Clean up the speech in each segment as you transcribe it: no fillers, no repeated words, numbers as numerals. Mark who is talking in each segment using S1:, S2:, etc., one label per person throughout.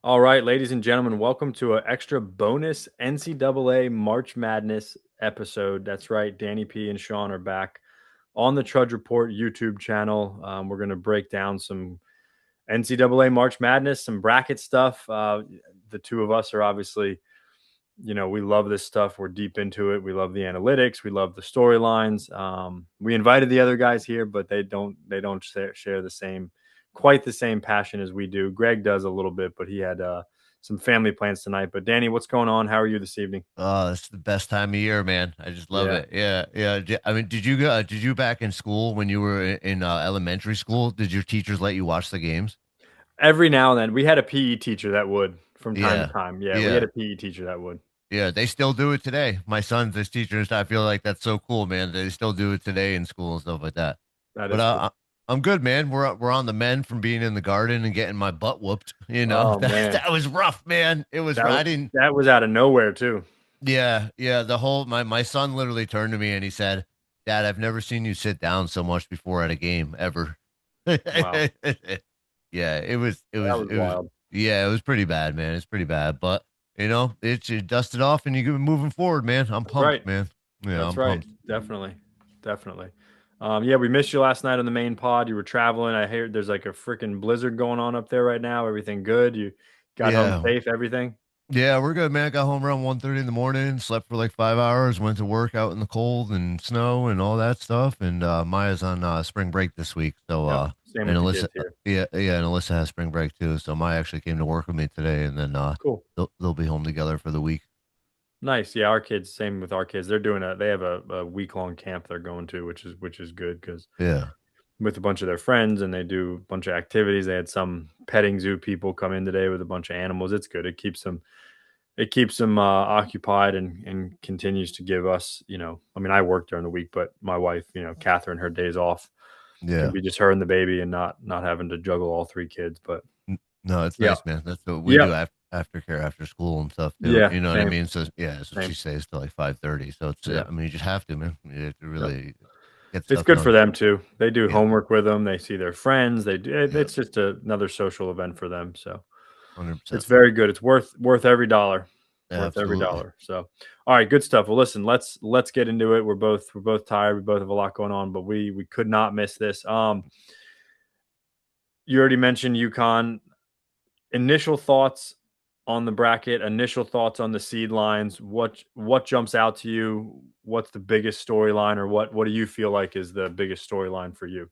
S1: All right, ladies and gentlemen, welcome to an extra bonus NCAA March Madness episode. That's right, Danny P and Shawn are back on the Trudge Report YouTube channel. We're going to break down some NCAA March Madness, some bracket stuff. The two of us are obviously, we love this stuff. We're deep into it. We love the analytics. We love the storylines. We invited the other guys here, but they don't share the same quite the same passion as we do. Greg does a little bit, but he had some family plans tonight. But Danny, what's going on? How are you this evening?
S2: Oh, it's the best time of year, man. I just love
S1: Yeah.
S2: it. Yeah, yeah. I mean, did you back in school when you were in elementary school? Did your teachers let you watch the games?
S1: Every now and then we had a PE teacher that would from time to
S2: Yeah,
S1: time. Yeah, we had
S2: yeah,
S1: a PE teacher that would.
S2: yeah. They still do it today. My son's this teacher and stuff. I feel like that's so cool, man. They still do it today in school and stuff like that.
S1: That
S2: But
S1: is cool.
S2: I'm good, man. We're on the men from being in the garden and getting my butt whooped. You know
S1: Oh
S2: that
S1: man.
S2: that was rough, man. It was.
S1: That
S2: I
S1: w-
S2: didn't.
S1: that was out of nowhere too.
S2: Yeah, yeah. The whole my son literally turned to me and he said, "Dad, I've never seen you sit down so much before at a game ever."
S1: Wow.
S2: Yeah,
S1: That was
S2: it was
S1: wild.
S2: yeah, it was pretty bad, man. It's pretty bad, but it's you dust it off and you keep moving forward, man. I'm
S1: That's
S2: pumped,
S1: right.
S2: man. Yeah,
S1: That's
S2: I'm
S1: right.
S2: pumped.
S1: Definitely. Definitely. Yeah, we missed you last night on the main pod. You were traveling. I hear there's like a freaking blizzard going on up there right now. Everything good? You got home
S2: Yeah.
S1: safe, everything?
S2: Yeah, we're good, man. I got home around 1:30 in the morning, slept for like 5 hours, went to work out in the cold and snow and all that stuff. And Maya's on spring break this week. So
S1: Yep. Same
S2: and
S1: with the
S2: Alyssa
S1: kids here.
S2: yeah, and Alyssa has spring break too. So Maya actually came to work with me today and then
S1: Cool.
S2: they'll be home together for the week.
S1: Nice. Yeah, our kids, same with our kids. They have a week long camp they're going to, which is good because
S2: Yeah.
S1: with a bunch of their friends and they do a bunch of activities. They had some petting zoo people come in today with a bunch of animals. It's good. It keeps them occupied and continues to give us, I mean, I work during the week, but my wife, Catherine, her days off can
S2: Yeah.
S1: be just her and the baby and not having to juggle all three kids. But
S2: No, it's
S1: yeah,
S2: nice, man. That's what we
S1: yep,
S2: do aftercare after school and stuff too.
S1: yeah,
S2: You know what I
S1: same,
S2: mean? So yeah, that's what she
S1: same,
S2: says till like 5:30. So it's
S1: yeah,
S2: I mean you just have to, man. You have to
S1: yep.
S2: really get
S1: It's
S2: stuff
S1: good for
S2: done.
S1: them too. They do
S2: Yeah.
S1: homework with them. They see their friends. They do.
S2: Yeah.
S1: It's just another social event for them. So
S2: 100%.
S1: it's very good. It's worth every dollar. Worth every
S2: Absolutely.
S1: dollar. So, all right, good stuff. Well, listen, let's get into it. We're both tired. We both have a lot going on, but we could not miss this. You already mentioned UConn. Initial thoughts on the bracket. Initial thoughts on the seed lines. What jumps out to you? What's the biggest storyline, or what do you feel like is the biggest storyline for you?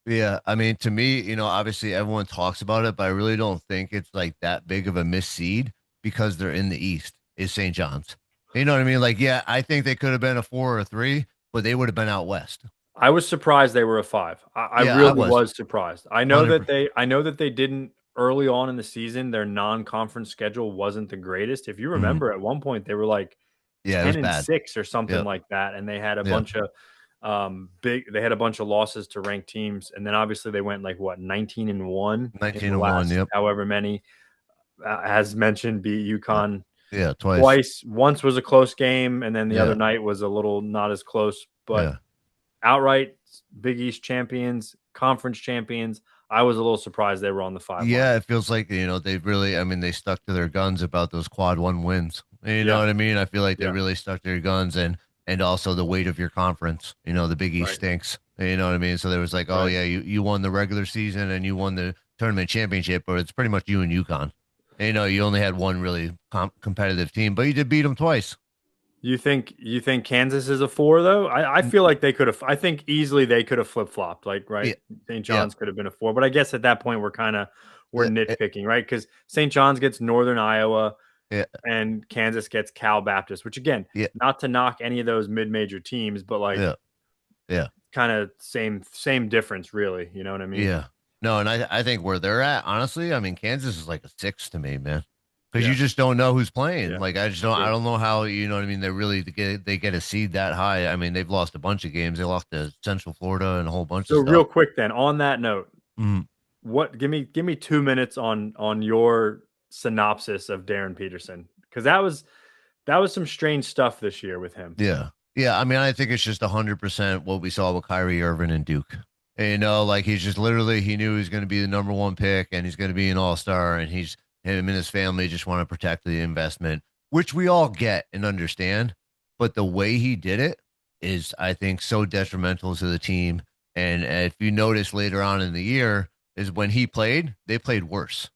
S2: Yeah, I mean, to me, obviously everyone talks about it, but I really don't think it's like that big of a misseed because they're in the East. Is St. John's? You know what I mean? Like, yeah, I think they could have been a 4 or 3, but they would have been out west.
S1: I was surprised they were a five. I
S2: Yeah, I
S1: really
S2: was
S1: was surprised. I know that
S2: 100%.
S1: they didn't early on in the season. Their non-conference schedule wasn't the greatest. If you
S2: Mhm.
S1: remember, at one point they were like
S2: Yeah, it was
S1: ten and
S2: bad.
S1: six or something
S2: Yep,
S1: like that, and they had a
S2: yep.
S1: bunch of big. They had a bunch of losses to ranked teams, and then obviously they went like what 19-1 in
S2: 19
S1: the
S2: and 1.
S1: last
S2: Yep.
S1: however many. As mentioned, beat
S2: Yeah,
S1: UConn
S2: yeah, twice.
S1: twice. Once was a close game, and then the other
S2: Yeah,
S1: night was a little not as close, but
S2: yeah.
S1: outright Big East champions, conference champions. I was a little surprised they were on the five line.
S2: Yeah, it feels like, they really I mean, they stuck to their guns about those quad 1 wins. You know
S1: Yeah,
S2: what I mean? I feel like they
S1: yeah,
S2: really stuck to their guns and also the weight of your conference. The Big East
S1: right,
S2: stinks. You know what I mean? So there was like, "Oh,
S1: right.
S2: yeah, you won the regular season and you won the tournament championship, but it's pretty much you and UConn." You only had one really competitive team, but you did beat them twice.
S1: You think Kansas is a four though? I
S2: N
S1: feel like they could have. I think easily they could have flip flopped. Like
S2: Yeah,
S1: right, St.
S2: yeah,
S1: John's could have been a four, but I guess at that point we're
S2: yeah,
S1: nitpicking, right? Because St. John's gets Northern Iowa
S2: yeah,
S1: and Kansas gets Cal Baptist, which again,
S2: yeah,
S1: not to knock any of those mid major teams, but like
S2: yeah, yeah.
S1: kind of same difference, really. You know what I mean?
S2: Yeah. No, and I think where they're at, honestly, I mean, Kansas is like a 6 to me, man. Because you
S1: Yeah,
S2: just don't know who's playing.
S1: yeah,
S2: Like I
S1: yeah.
S2: don't know how, you know what I mean, they get a seed that high. I mean, they've lost a bunch of games. They lost to Central Florida and a whole bunch of
S1: So real
S2: stuff.
S1: quick then, on that note,
S2: Mm,
S1: what give me 2 minutes on your synopsis of Darren Peterson, because that was some strange stuff this year with him.
S2: yeah. Yeah, I mean, I think it's just 100% what we saw with Kyrie Irving and Duke. And, like he's just literally he knew he was going to be the number 1 pick and he's going to be an all-star and he's Him and his family just want to protect the investment, which we all get and understand. But the way he did it is, I think, so detrimental to the team. And if you notice later on in the year, is when he played, they played worse.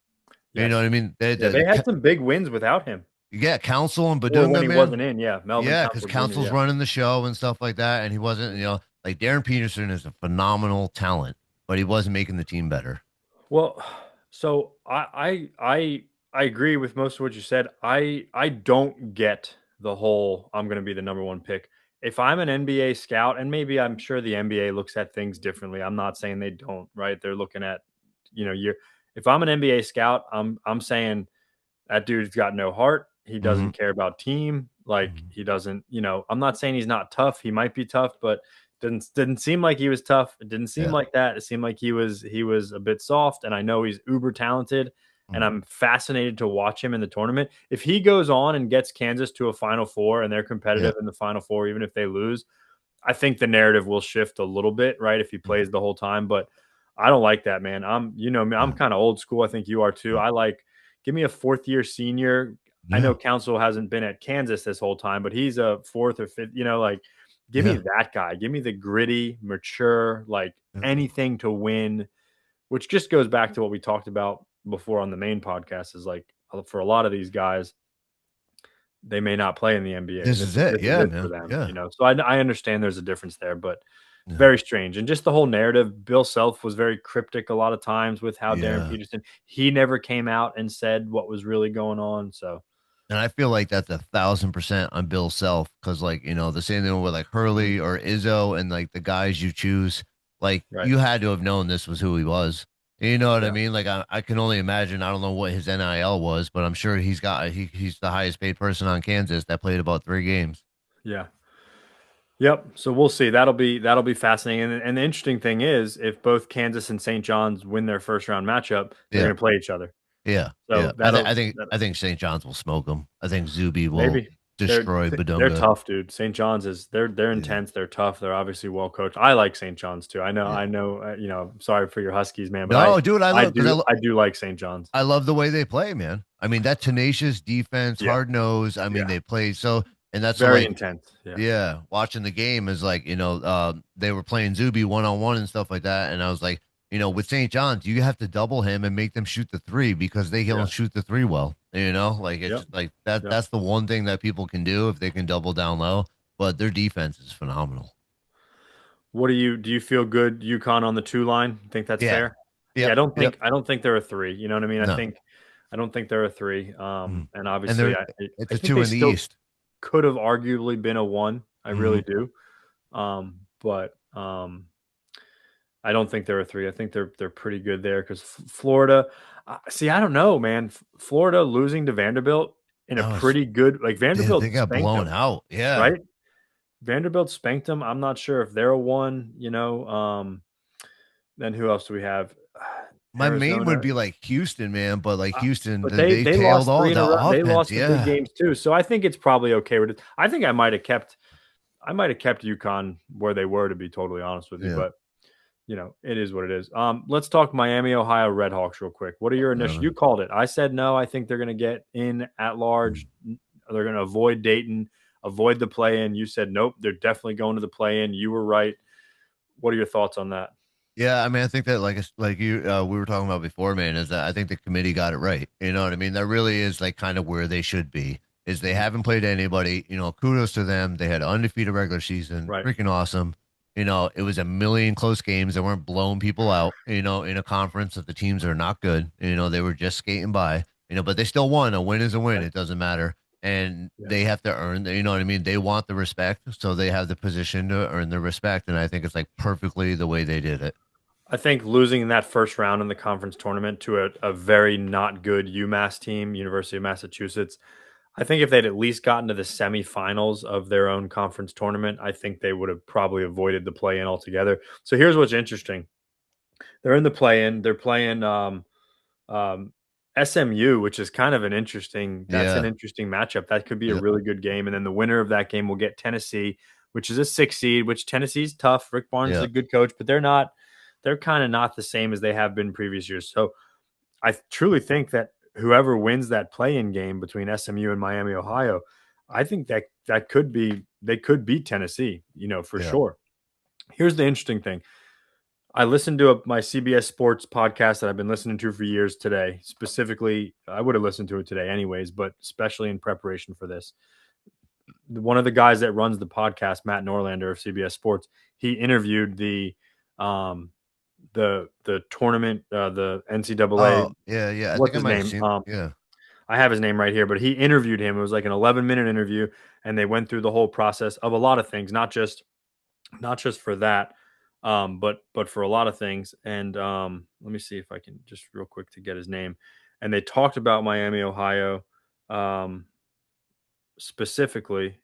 S2: You know what
S1: Yes.
S2: I mean?
S1: Yeah, they had some big wins without him.
S2: Yeah, Council and
S1: Or when
S2: Badunga,
S1: he
S2: man.
S1: wasn't in, yeah. Melvin
S2: Yeah, because
S1: Council Jr.,
S2: Council's
S1: yeah.
S2: running the show and stuff like that, and he wasn't. Like Darren Peterson is a phenomenal talent, but he wasn't making the team better.
S1: Well, so I agree with most of what you said. I don't get the whole I'm going to be the number one pick. If I'm an NBA scout, and maybe I'm sure the NBA looks at things differently. I'm not saying they don't, right? They're looking at, you're if I'm an NBA scout, I'm saying that dude's got no heart. He
S2: Hmm.
S1: doesn't care about team. Like he doesn't, I'm not saying he's not tough. He might be tough, but didn't seem like he was tough. It didn't seem
S2: Yeah.
S1: like that. It seemed like he was a bit soft. And I know he's uber talented, and
S2: Mhm.
S1: I'm fascinated to watch him in the tournament. If he goes on and gets Kansas to a Final Four and they're
S2: Yeah.
S1: competitive in the Final Four, even if they lose, I think the narrative will shift a little bit, right? If he
S2: Mhm.
S1: plays the whole time, but I don't like that, man. I'm
S2: Yeah.
S1: kind of old school. I think you are too.
S2: Yeah.
S1: I like give me a fourth year senior. I know
S2: Yeah.
S1: Council hasn't been at Kansas this whole time, but he's a fourth or fifth. Like give me
S2: Yeah.
S1: that guy. Give me the gritty, mature, like
S2: Yeah.
S1: anything to win. Which just goes back to what we talked about before on the main podcast. Is like for a lot of these guys, they may not play in the NBA, and
S2: This
S1: this
S2: is
S1: is
S2: it.
S1: this is
S2: Yeah,
S1: it for
S2: man.
S1: them.
S2: Yeah.
S1: So I understand there's a difference there, but
S2: Yeah.
S1: very strange. And just the whole narrative, Bill Self was very cryptic a lot of times with how Darren
S2: Yeah.
S1: Peterson, he never came out and said what was really going on. So,
S2: And I feel like that's 1,000% on Bill's self because, like, the same thing with like
S1: mhm,
S2: Hurley or Izzo and like the guys you choose, like,
S1: right.
S2: you had to have known this was who he was. You know what I
S1: Yeah.
S2: mean? Like, I can only imagine. I don't know what his NIL was, but I'm sure he's the highest paid person on Kansas that played about 3 games.
S1: Yeah. Yep. So we'll see. That'll be fascinating. And the interesting thing is, if both Kansas and St. John's win their first round matchup, they're
S2: Yeah.
S1: going to play each other.
S2: Yeah. Yeah.
S1: So that'll
S2: I think St. John's will smoke him. I think Zuby will
S1: maybe
S2: destroy
S1: they're
S2: Badunga.
S1: tough, dude. St. John's is they're
S2: Yeah.
S1: intense. They're tough. They're obviously well coached. I like St. John's too. I know.
S2: Yeah.
S1: I know. I'm sorry for your Huskies, man, but I
S2: No, dude, I
S1: I
S2: love because
S1: do I do like St. John's.
S2: I love the way they play, man. I mean, that tenacious defense,
S1: Yeah.
S2: hard nose. I mean,
S1: Yeah.
S2: they play so, and that's so
S1: Very
S2: like,
S1: intense. Yeah.
S2: yeah, watching the game is like, they were playing Zuby 1-on-1 and stuff like that. And I was like, with St. John's, you have to double him and make them shoot the three because they
S1: Yeah.
S2: don't shoot the three well. Like it's
S1: Yep.
S2: just like that.
S1: Yep.
S2: That's the one thing that people can do if they can double down low. But their defense is phenomenal.
S1: What do you feel good UConn on the two line? Think that's
S2: Yeah.
S1: fair? Yeah, I
S2: Yep.
S1: don't
S2: Yep.
S1: think I don't think they're a three. You know what I mean?
S2: No.
S1: I don't think they're a three.
S2: Mhm.
S1: And
S2: And
S1: obviously
S2: it's
S1: I
S2: a
S1: think
S2: two
S1: they
S2: in the
S1: still
S2: East.
S1: could have arguably been a one. I
S2: Hmm.
S1: really do. But I don't think they're a three. I think they're pretty good there because Florida. See, I don't know, man. Florida losing to Vanderbilt in a
S2: That was,
S1: pretty good like
S2: yeah, they
S1: Vanderbilt
S2: got
S1: spanked
S2: blown
S1: them,
S2: out. Yeah.
S1: right? Vanderbilt spanked them. I'm not sure if they're a one. Then who else do we have?
S2: My main would
S1: Arizona.
S2: be like Houston, man, but like Houston,
S1: But
S2: they
S1: they
S2: tailed
S1: lost
S2: all
S1: three in
S2: the
S1: a row. They
S2: offense.
S1: lost the big
S2: Yeah.
S1: games too. So I think it's probably okay with it. I think I might have kept UConn where they were, to be totally honest with you.
S2: Yeah.
S1: But it is what it is. Let's talk Miami, Ohio Redhawks real quick. What are your initial?
S2: Uh,
S1: You called it. I said no. I think they're going to get in at large. They're going to avoid Dayton, avoid the play-in. You said nope. They're definitely going to the play-in. You were right. What are your thoughts on that?
S2: yeah, I mean, I think that like you we were talking about before, man, is that I think the committee got it right. You know what I mean? That really is like kind of where they should be. Is they
S1: Mhm.
S2: haven't played anybody. Kudos to them. They had an undefeated regular season,
S1: Right.
S2: freaking awesome. It was a million close games. They weren't blowing people out. In a conference that the teams are not good. They were just skating by. But they still won. A win is a win.
S1: Right.
S2: It doesn't matter. And
S1: Yeah.
S2: they have to earn. You know what I mean? They want the respect, so they have the position to earn the respect. And I think it's like perfectly the way they did it.
S1: I think losing in that first round in the conference tournament to a very not good UMass team, University of Massachusetts. I think if they'd at least gotten to the semifinals of their own conference tournament, I think they would have probably avoided the play in altogether. So here's what's interesting. They're in the play in. They're playing um, SMU, which is kind of that's an
S2: Yeah.
S1: interesting matchup. That could be a
S2: Yeah.
S1: really good game. And then the winner of that game will get Tennessee, which is a 6 seed, which Tennessee's tough. Rick Barnes is
S2: Yeah.
S1: a good coach, but they're kind of not the same as they have been previous years. So I truly think that whoever wins that play-in game between SMU and Miami, Ohio, I think that could be they could beat Tennessee, for
S2: Yeah.
S1: sure. Here's the interesting thing. I listened to my CBS Sports podcast that I've been listening to for years today. Specifically, I would have listened to it today anyways, but especially in preparation for this. One of the guys that runs the podcast, Matt Norlander of CBS Sports, he interviewed um, the tournament, the NCAA.
S2: Oh, yeah, yeah. I think
S1: What's
S2: I
S1: his
S2: might have
S1: name?
S2: seen. Yeah.
S1: I have his name right here, but he interviewed him. It was like an 11-minute interview, and they went through the whole process of a lot of things, not just for that, but for a lot of things. And let me see if I can just real quick to get his name. And they talked about Miami, Ohio, um, specifically.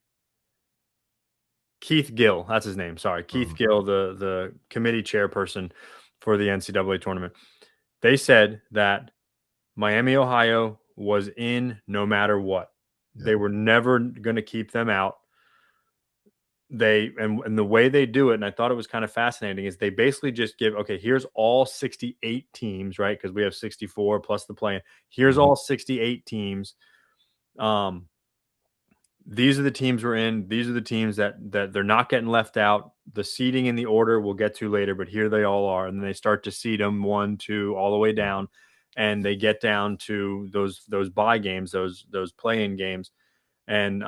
S1: Keith Gill, that's his name. Sorry, Keith
S2: Mhm.
S1: Gill, the committee chairperson for the NCAA tournament. They said that Miami, Ohio was in no matter what.
S2: Yeah.
S1: They were never going to keep them out. And the way they do it, and I thought it was kind of fascinating, is they basically just give, okay, here's all 68 teams, right? Because we have 64 plus the play. Here's
S2: Mhm.
S1: all 68 teams. Um, these are the teams we're in. These are the teams that they're not getting left out. The seeding in the order we'll get to later, but here they all are. And then they start to seed them 1, 2, all the way
S2: Yeah.
S1: down, and they get down to those bye games, those play-in games. And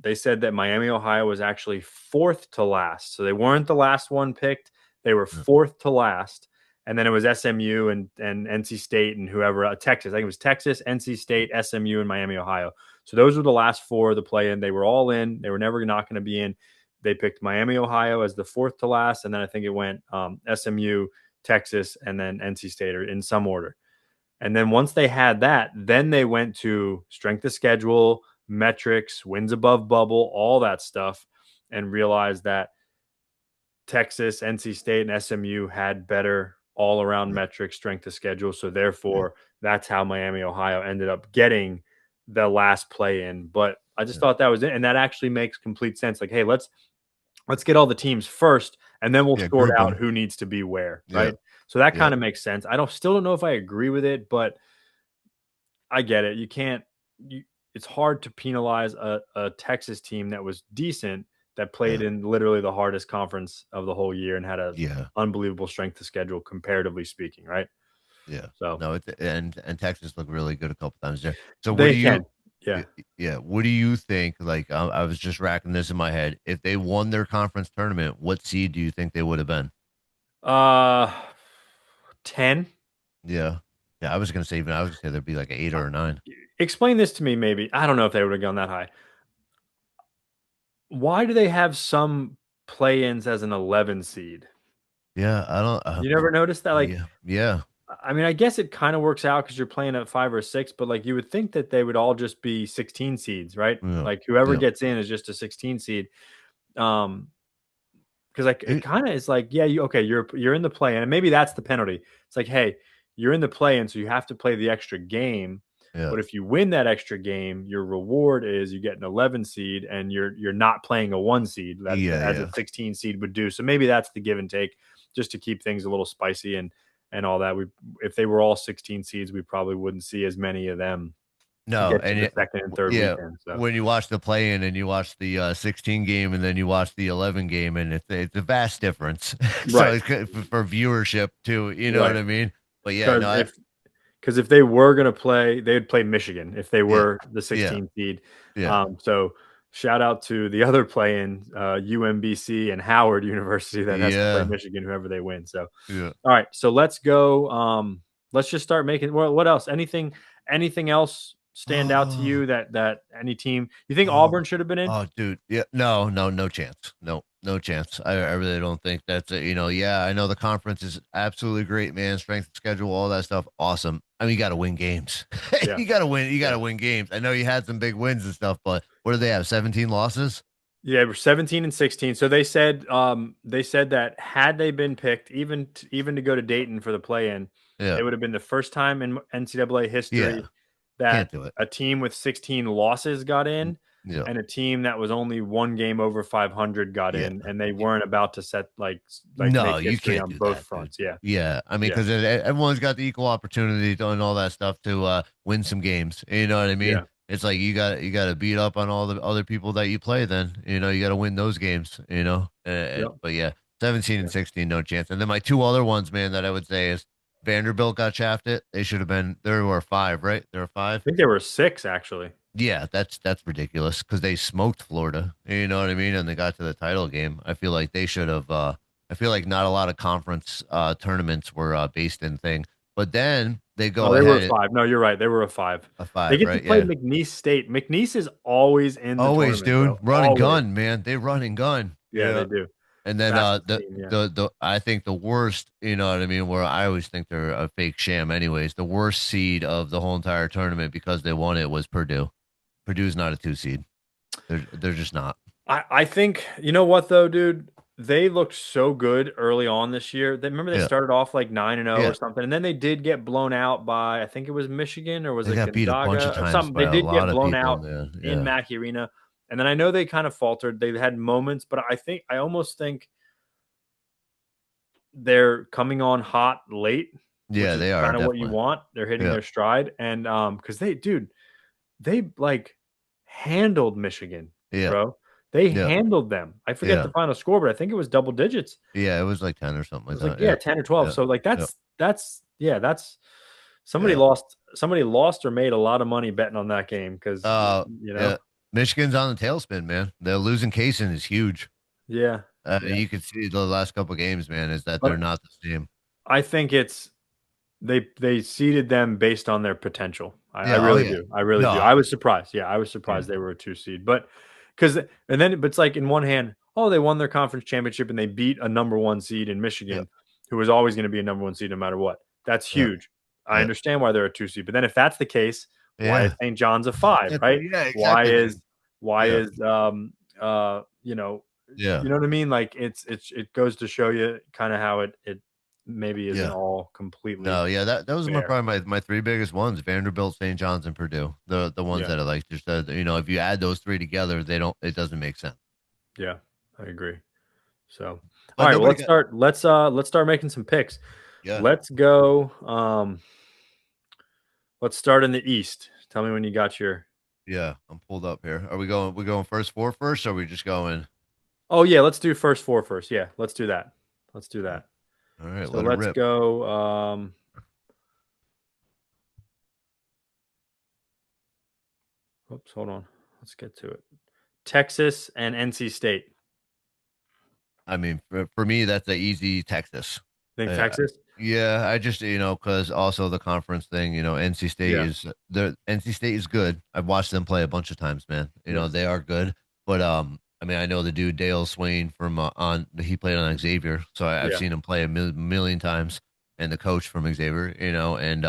S1: they said that Miami, Ohio was actually fourth to last. So they weren't the last one picked. They were
S2: Yeah.
S1: fourth to last. And then it was SMU and NC State and whoever, Texas. I think it was Texas, NC State, SMU, and Miami, Ohio. So those were the last four of the play-in. They were all in. They were never not going to be in. They picked Miami, Ohio as the fourth to last. And then I think it went SMU, Texas, and then NC State, or in some order. And then once they had that, then they went to strength of schedule, metrics, wins above bubble, all that stuff, and realized that Texas, NC State, and SMU had better all around
S2: Yeah.
S1: metrics, strength of schedule. So
S2: Yeah.
S1: therefore, that's how Miami, Ohio ended up getting the last play in. But I just
S2: Yeah.
S1: thought that was it. And that actually makes complete sense. Like, hey, let's get all the teams first, and then we'll
S2: Yeah.
S1: sort
S2: Group
S1: out
S2: them.
S1: who needs to be where,
S2: Yeah.
S1: right? So that
S2: Yeah.
S1: kind of makes sense. I don't know if I agree with it, but I get it. You can't. It's hard to penalize a Texas team that was decent, that played
S2: Yeah.
S1: in literally the hardest conference of the whole year and had a
S2: Yeah.
S1: unbelievable strength of schedule, comparatively speaking, right?
S2: Yeah.
S1: So
S2: No, and Texas looked really good a couple times there. So what
S1: they
S2: do you
S1: can, yeah.
S2: y yeah, what do you think, like, I was just racking this in my head. If they won their conference tournament, what seed do you think they would have been?
S1: Uh, 10.
S2: Yeah. Yeah, I was gonna say there'd be like an 8 or a 9.
S1: Explain this to me, maybe. I don't know if they would have gone that high. Why do they have some play-ins as an 11 seed?
S2: Yeah, I don't
S1: You never noticed that? Like,
S2: yeah, yeah,
S1: I mean, I guess it kind of works out because you're playing at 5 or 6, but like you would think that they would all just be 16 seeds, right?
S2: yeah,
S1: Like whoever
S2: yeah.
S1: gets in is just a 16 seed. Um, because like it
S2: It
S1: kind of is like, yeah, you're in the play, and maybe that's the penalty. It's like, hey, you're in the play, and so you have to play the extra game.
S2: yeah,
S1: But if you win that extra game, your reward is you get an 11 seed, and you're not playing a 1 seed that
S2: yeah,
S1: as a
S2: yeah.
S1: 16 seed would do. So maybe that's the give and take, just to keep things a little spicy and all that. We If they were all 16 seeds, we probably wouldn't see as many of them
S2: No,
S1: get to
S2: and
S1: the
S2: it
S1: second and third
S2: yeah,
S1: weekend. So
S2: when you watch the play-in and you watch the, 16 game and then you watch the 11 game, and it's a vast difference. So
S1: right,
S2: it's good for viewership too, you know what
S1: right.
S2: I mean? But yeah,
S1: Because
S2: no, I
S1: if they were going to play, they'd play Michigan if they
S2: yeah,
S1: were the
S2: yeah,
S1: 16 seed.
S2: yeah,
S1: So shout out to the other play-in, UMBC and Howard University, that has to play
S2: yeah,
S1: Michigan whoever they win. So
S2: yeah.
S1: all right, so let's go. Let's just start making. Well, what else? Anything else stand out to
S2: Oh.
S1: you that any team you think
S2: Oh,
S1: Auburn should have been in?
S2: oh, dude, yeah, no, no, no chance. No, no chance. I really don't think that's it. Yeah, I know the conference is absolutely great, man. Strength of schedule, all that stuff, awesome. I mean, you got to win games.
S1: Yeah,
S2: You got to win. You got
S1: yeah.
S2: to win games. I know you had some big wins and stuff, but what do they have? 17 losses?
S1: Yeah, we're 17 and 16. So they said that had they been picked, even to go to Dayton for the play-in,
S2: Yeah,
S1: it would have been the first time in NCAA
S2: yeah.
S1: history that
S2: Can't do it.
S1: a team with 16 losses got
S2: N-
S1: in.
S2: Yeah.
S1: and a team that was only one game over 500 got
S2: Yeah.
S1: in, and they weren't about to set
S2: No,
S1: make
S2: you
S1: history
S2: can't
S1: on
S2: do
S1: both
S2: that, dude.
S1: fronts. Yeah,
S2: Yeah, I mean,
S1: yeah,
S2: because everyone's got the equal opportunity and all that stuff to win some games. You know what I mean?
S1: yeah,
S2: It's like you got to beat up on all the other people that you play. Then you got to win those games.
S1: yep,
S2: But yeah, 17 and
S1: yeah.
S2: 16, no chance. And then my two other ones, man, that I would say is Vanderbilt got shafted. They should have been. There were five, right? There were
S1: I
S2: five.
S1: think there were six actually.
S2: Yeah, that's ridiculous because they smoked Florida. You know what I mean? And they got to the title game. I feel like they should have. I feel like not a lot of conference tournaments were based in thing. But then they
S1: Oh,
S2: go
S1: they were a
S2: ahead
S1: five. No, you're right. They were a five.
S2: a
S1: They
S2: five,
S1: get to
S2: right?
S1: play
S2: Yeah,
S1: McNeese State. McNeese is always in the
S2: always,
S1: tournament,
S2: dude.
S1: bro.
S2: Run and
S1: Always.
S2: gun, man. They run and gun.
S1: Yeah,
S2: Yeah.
S1: they do.
S2: And then
S1: Fastest team. Yeah.
S2: the I think the worst, you know what I mean, where I always think they're a fake sham anyways, the worst seed of the whole entire tournament because they won it was Purdue. Purdue's not a two seed. They're just not.
S1: I think you know what though, dude. They looked so good early on this year. They remember they
S2: Yeah.
S1: started off like 9-0 or
S2: Yeah.
S1: something, and then they did get blown out by I think it was Michigan or was
S2: They
S1: it
S2: got beat a bunch of
S1: Gonzaga or
S2: times
S1: something.
S2: by
S1: They
S2: a
S1: did get
S2: lot of
S1: blown
S2: people,
S1: out
S2: man.
S1: in
S2: Yeah.
S1: Mackey Arena, and then I know they kind of faltered. They had moments, but I almost think they're coming on hot late, which
S2: Yeah,
S1: is
S2: they are
S1: kind of what you
S2: definitely.
S1: want. They're hitting
S2: Yeah.
S1: their stride, and because they like handled Michigan,
S2: Yeah.
S1: bro. They
S2: Yeah.
S1: handled them. I forget the
S2: Yeah.
S1: final score, but I think it was double digits.
S2: Yeah. It was like 10 or
S1: It
S2: something like
S1: was like,
S2: that.
S1: yeah,
S2: Yeah.
S1: 10 or 12.
S2: Yeah.
S1: So like
S2: Yeah.
S1: that's yeah, that's
S2: Yeah.
S1: somebody lost or made a lot of money betting on that game because
S2: Uh
S1: you know,
S2: yeah. Michigan's on the tailspin, man. They're losing Kaysen is huge.
S1: yeah. Yeah.
S2: You could see the last couple games, man, is that they're
S1: But
S2: not the same.
S1: I think it's they seeded them based on their potential. I
S2: Yeah. Oh
S1: really
S2: yeah.
S1: do. I really do.
S2: No.
S1: I was surprised. Yeah, I was
S2: Yeah.
S1: surprised they were a two seed. But because and then but it's like in one hand, oh, they won their conference championship and they beat a number one seed in
S2: Yeah.
S1: Michigan, who was always going to be a number one seed no matter what. That's
S2: Yeah.
S1: huge. I
S2: Yeah.
S1: understand why they're a two seed. But then if that's the case, why is
S2: Yeah.
S1: St. John's a five, right?
S2: Yeah,
S1: Why
S2: exactly,
S1: is
S2: dude.
S1: why
S2: Yeah.
S1: is
S2: Yeah.
S1: you know what I mean? Like it goes to show you kind of how it maybe isn't
S2: Yeah.
S1: all completely
S2: No, yeah, that those are my
S1: fair.
S2: probably my three biggest ones: Vanderbilt, St. John's, and Purdue. The ones
S1: Yeah.
S2: that I like just said. If you add those three together, they don't. It doesn't make sense.
S1: Yeah, I agree. So, all
S2: But
S1: right, well,
S2: nobody got.
S1: let's start making some picks.
S2: Yeah,
S1: Let's go let's start in the East. Tell me when you got your
S2: yeah. I'm pulled up here. Are we going? We going first four first? Or are we just going?
S1: Oh yeah, let's do first four first. Yeah, let's do that. Let's do that.
S2: All right,
S1: So
S2: let it
S1: let's
S2: rip.
S1: go oops, hold on. Let's get to it. Texas and NC State.
S2: I mean, for me, that's a easy Texas.
S1: Think
S2: Uh,
S1: Texas?
S2: yeah, I just because also the conference thing. NC State
S1: Yeah.
S2: is the NC State is good. I've watched them play a bunch of times, man.
S1: Yeah.
S2: They are good. But I mean, I know the dude Dale Swain from on he played on Xavier, so I've
S1: Yeah.
S2: seen him play a million times. And the coach from Xavier, and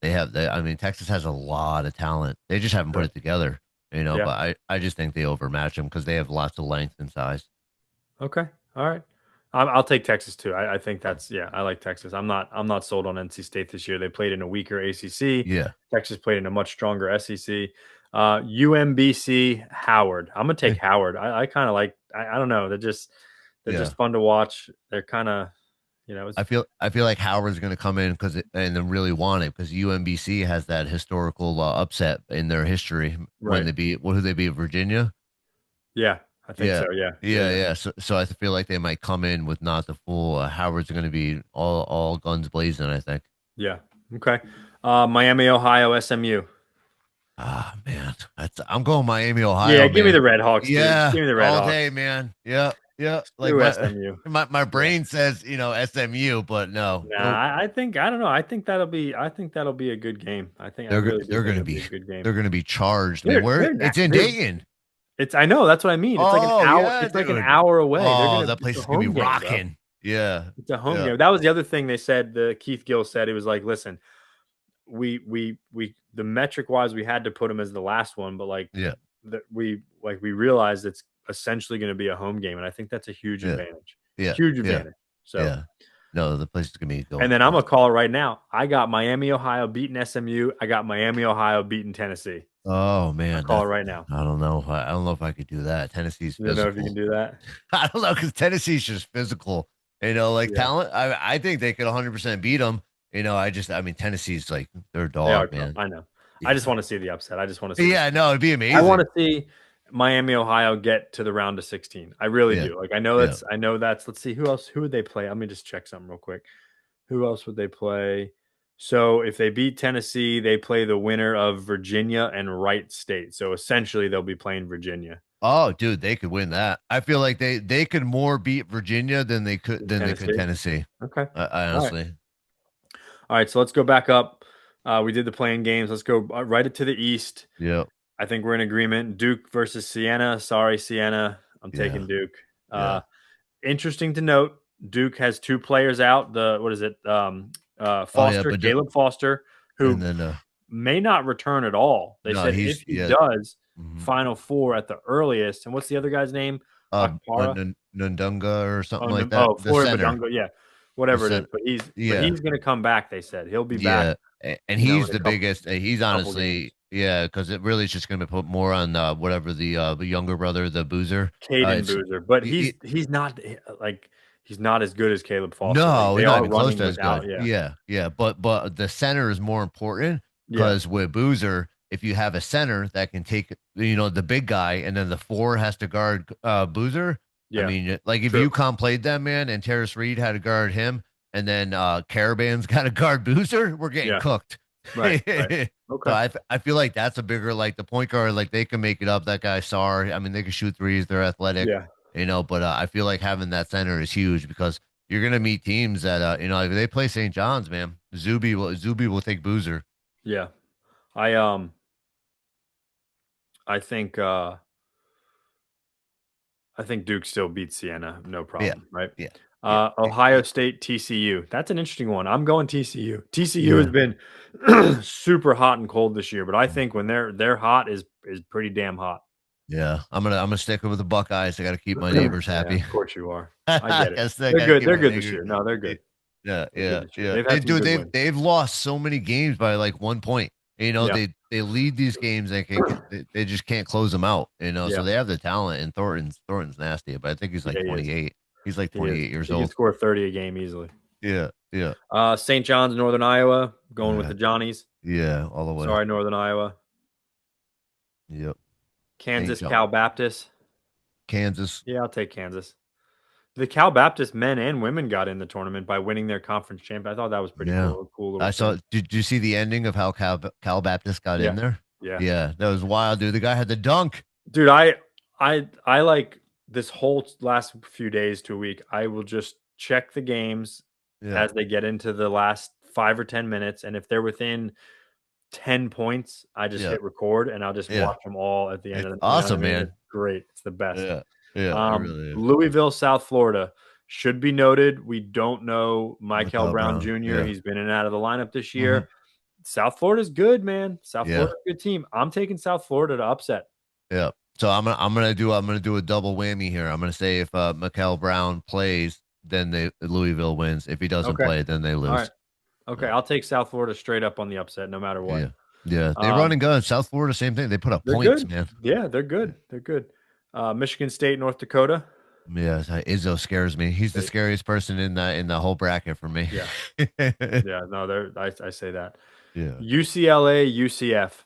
S2: they have I mean, Texas has a lot of talent. They just haven't put
S1: Yeah.
S2: it together.
S1: Yeah.
S2: But I just think they overmatch them because they have lots of length and size.
S1: Okay. All right. I'll take Texas too. I think that's yeah. I like Texas. I'm not sold on NC State this year. They played in a weaker ACC.
S2: Yeah.
S1: Texas played in a much stronger SEC. UMBC Howard. I'm gonna
S2: Yeah.
S1: take Howard. I kind of like. I don't know. They're
S2: Yeah.
S1: just fun to watch. They're kind of it's
S2: I feel like Howard's going to come in and then really want it because UMBC has that historical upset in their history when
S1: right.
S2: they beat who they beat Virginia.
S1: Yeah, I think
S2: Yeah,
S1: so. Yeah, yeah,
S2: yeah,
S1: yeah,
S2: yeah. So I feel like they might come in with not the full. Howard's going to be all guns blazing. I think.
S1: yeah. Okay. Miami, Ohio, SMU.
S2: Ah man, I'm going Miami,
S1: Yeah,
S2: Ohio,
S1: give me
S2: man.
S1: the Red Hawks, dude.
S2: Yeah,
S1: Give me the Red
S2: all
S1: Hawks.
S2: day, man. Yeah, yeah. Like
S1: Screw
S2: my
S1: SMU.
S2: my
S1: Yeah.
S2: brain says SMU, but no,
S1: Nah,
S2: nope.
S1: I think I don't know. I think that'll be a good game. I really do
S2: They're
S1: think
S2: gonna
S1: it'll be
S2: be
S1: a good game.
S2: they're gonna be charged, man. Where it's in
S1: They're
S2: Dayton.
S1: it's I know that's what I mean. It's like an
S2: Oh
S1: hour.
S2: yeah,
S1: It's like an
S2: dude.
S1: hour away.
S2: Oh, that
S1: It's
S2: place
S1: a
S2: is gonna be
S1: home game, bro.
S2: rocking. Yeah,
S1: It's a home
S2: yeah,
S1: game. That was the other thing they said. The Keith Gill said it was like, listen, we the metric wise we had to put him as the last one, but like
S2: yeah,
S1: that we realized it's essentially going to be a home game, and I think that's a huge
S2: yeah,
S1: advantage.
S2: yeah,
S1: Huge
S2: yeah,
S1: advantage. So.
S2: yeah. No, the place is gonna be
S1: And
S2: going
S1: then I'm gonna
S2: crazy.
S1: call it right now. I got Miami, Ohio beating SMU. I got Miami, Ohio beating Tennessee.
S2: Oh
S1: I'll
S2: man,
S1: call it
S2: that's
S1: right now.
S2: I don't know. I don't know if I could do that. Tennessee's
S1: You don't know if you can
S2: physical.
S1: do that?
S2: I don't know because Tennessee's just physical. Like
S1: Yeah,
S2: talent. I think they could 100% beat them. I mean, Tennessee's like their
S1: they are
S2: dog,
S1: tough.
S2: man.
S1: I know. I just
S2: Yeah,
S1: want to see the upset. I just want to see the
S2: yeah. No, it'd be
S1: I want
S2: amazing.
S1: to see Miami, Ohio get to the round of 16. I really
S2: Yeah,
S1: do. Like
S2: yeah.
S1: I know that's let's see who else who would they play? Let me just check something real quick. Who else would they play? So if they beat Tennessee, they play the winner of Virginia and Wright State. So essentially they'll be playing Virginia.
S2: Oh, dude, they could win that. I feel like they could more beat Virginia than they could
S1: Tennessee.
S2: Tennessee.
S1: Okay.
S2: I
S1: All right.
S2: honestly,
S1: All right. So let's go back up. We did the playing games. Let's go right it to the East.
S2: yeah,
S1: I think we're in agreement. Duke versus Siena. Sorry, Siena. I'm
S2: yeah,
S1: taking Duke.
S2: yeah.
S1: Interesting to note, Duke has two players out. The what is it?
S2: Oh yeah,
S1: Foster, Caleb Foster,
S2: and
S1: who
S2: then
S1: may not return at all. They
S2: no,
S1: said if
S2: he's
S1: he
S2: yeah.
S1: does,
S2: Mhm.
S1: Final Four at the earliest. And what's the other guy's name? Akpara.
S2: Nundunga or something
S1: Oh,
S2: like
S1: no,
S2: that.
S1: oh,
S2: The
S1: Floyd
S2: center,
S1: Badunga. Yeah,
S2: the
S1: whatever it is.
S2: center.
S1: But
S2: Yeah,
S1: he's going to come back. They said he'll be back.
S2: yeah, and he's
S1: In a
S2: the biggest. He's
S1: couple games.
S2: honestly, yeah, because it really is just going to put more on whatever the younger brother, the Boozer.
S1: Caden
S2: It's
S1: Boozer, but
S2: it,
S1: he's not like he's not as good as Caleb Foster. Like
S2: no,
S1: they
S2: not
S1: are
S2: even close
S1: running
S2: to as
S1: without.
S2: good.
S1: Yeah,
S2: Yeah, yeah, but the center is more important
S1: yeah,
S2: because with Boozer, if you have a center that can take the big guy, and then the four has to guard Boozer. I
S1: yeah.
S2: mean, like if
S1: True.
S2: UConn played them, man, and Terrace Reed had to guard him, and then Caravan's got to guard Boozer, we're getting
S1: Yeah.
S2: cooked.
S1: Right. Right.
S2: So
S1: Okay.
S2: I feel like that's a bigger like the point guard, like they can make it up. That guy Sar, I mean, they can shoot threes, they're athletic,
S1: Yeah.
S2: but I feel like having that center is huge because you're gonna meet teams that if they play St. John's, man, Zuby will take Boozer.
S1: Yeah. I um I think uh I think Duke still beats Siena, no
S2: Yeah,
S1: problem, right?
S2: yeah, yeah,
S1: Ohio State TCU. That's an interesting one. I'm going TCU. TCU has
S2: yeah.
S1: been super hot and cold this year, but I think when they're hot is pretty damn hot.
S2: Yeah, I'm gonna stick with the Buckeyes. I got to keep my neighbors
S1: Yeah,
S2: happy.
S1: of course you are. I
S2: I
S1: get it.
S2: I
S1: They're
S2: gotta
S1: good.
S2: keep
S1: They're
S2: my
S1: good this
S2: neighbors.
S1: year. No, they're good.
S2: Yeah,
S1: They're good
S2: yeah,
S1: this year.
S2: yeah.
S1: They've
S2: They
S1: had some
S2: do.
S1: good
S2: They've
S1: wins.
S2: they've lost so many games by like 1 point.
S1: Yeah.
S2: They lead these games. They just can't close them out. So
S1: Yeah.
S2: they have the talent. And Thornton's nasty, but I think he's like
S1: Yeah, he is.
S2: 28. He's like
S1: He is.
S2: 28 years
S1: He can
S2: old.
S1: score 30 a game easily.
S2: Yeah, yeah,
S1: St. John's, Northern Iowa, going with
S2: yeah,
S1: the Johnnies.
S2: yeah. All the way.
S1: Sorry, Northern Iowa.
S2: Yep. St.
S1: Kansas,
S2: John,
S1: Cal Baptist.
S2: Kansas.
S1: Yeah, I'll take Kansas. The Cal Baptist men and women got in the tournament by winning their conference champion. I thought that was pretty
S2: Yeah.
S1: cool. A cool little
S2: I saw.
S1: thing.
S2: Did you see the ending of how Cal Baptist got in
S1: Yeah,
S2: there?
S1: yeah,
S2: Yeah, that was wild, dude. The guy had the dunk.
S1: dude. I like this whole last few days to a week. I will just check the games
S2: Yeah,
S1: as they get into the last 5 or 10 minutes, and if they're within 10 points, I just
S2: yeah,
S1: hit record and I'll just
S2: yeah.
S1: watch them all at the end
S2: It's
S1: of the. You know what I
S2: awesome,
S1: mean?
S2: man.
S1: It's great. It's the best.
S2: Yeah, yeah. It really is.
S1: Louisville, South Florida. Should be noted, we don't know Michael
S2: Mikal
S1: Brown
S2: Brown.
S1: Jr.
S2: Yeah.
S1: He's been in and out of the lineup this
S2: Hmm.
S1: year. South Florida's good, man. South
S2: Yeah,
S1: Florida's a good team. I'm taking South Florida to upset.
S2: yeah. So I'm gonna do a double whammy here. I'm gonna say if Mikal Brown plays, then Louisville wins. If he doesn't
S1: Okay.
S2: play, then they
S1: All right.
S2: lose.
S1: Okay.
S2: Yeah,
S1: I'll take South Florida straight up on the upset, no matter what.
S2: yeah, yeah. They run
S1: Um,
S2: and gun. South Florida, same thing. They put up
S1: they're
S2: points,
S1: good.
S2: man.
S1: Yeah, they're
S2: Yeah,
S1: good. They're good. Michigan State, North Dakota.
S2: yeah. Izzo scares me. He's the
S1: They,
S2: scariest person in the whole bracket for me.
S1: yeah. Yeah. No, I say that.
S2: Yeah.
S1: UCLA, UCF.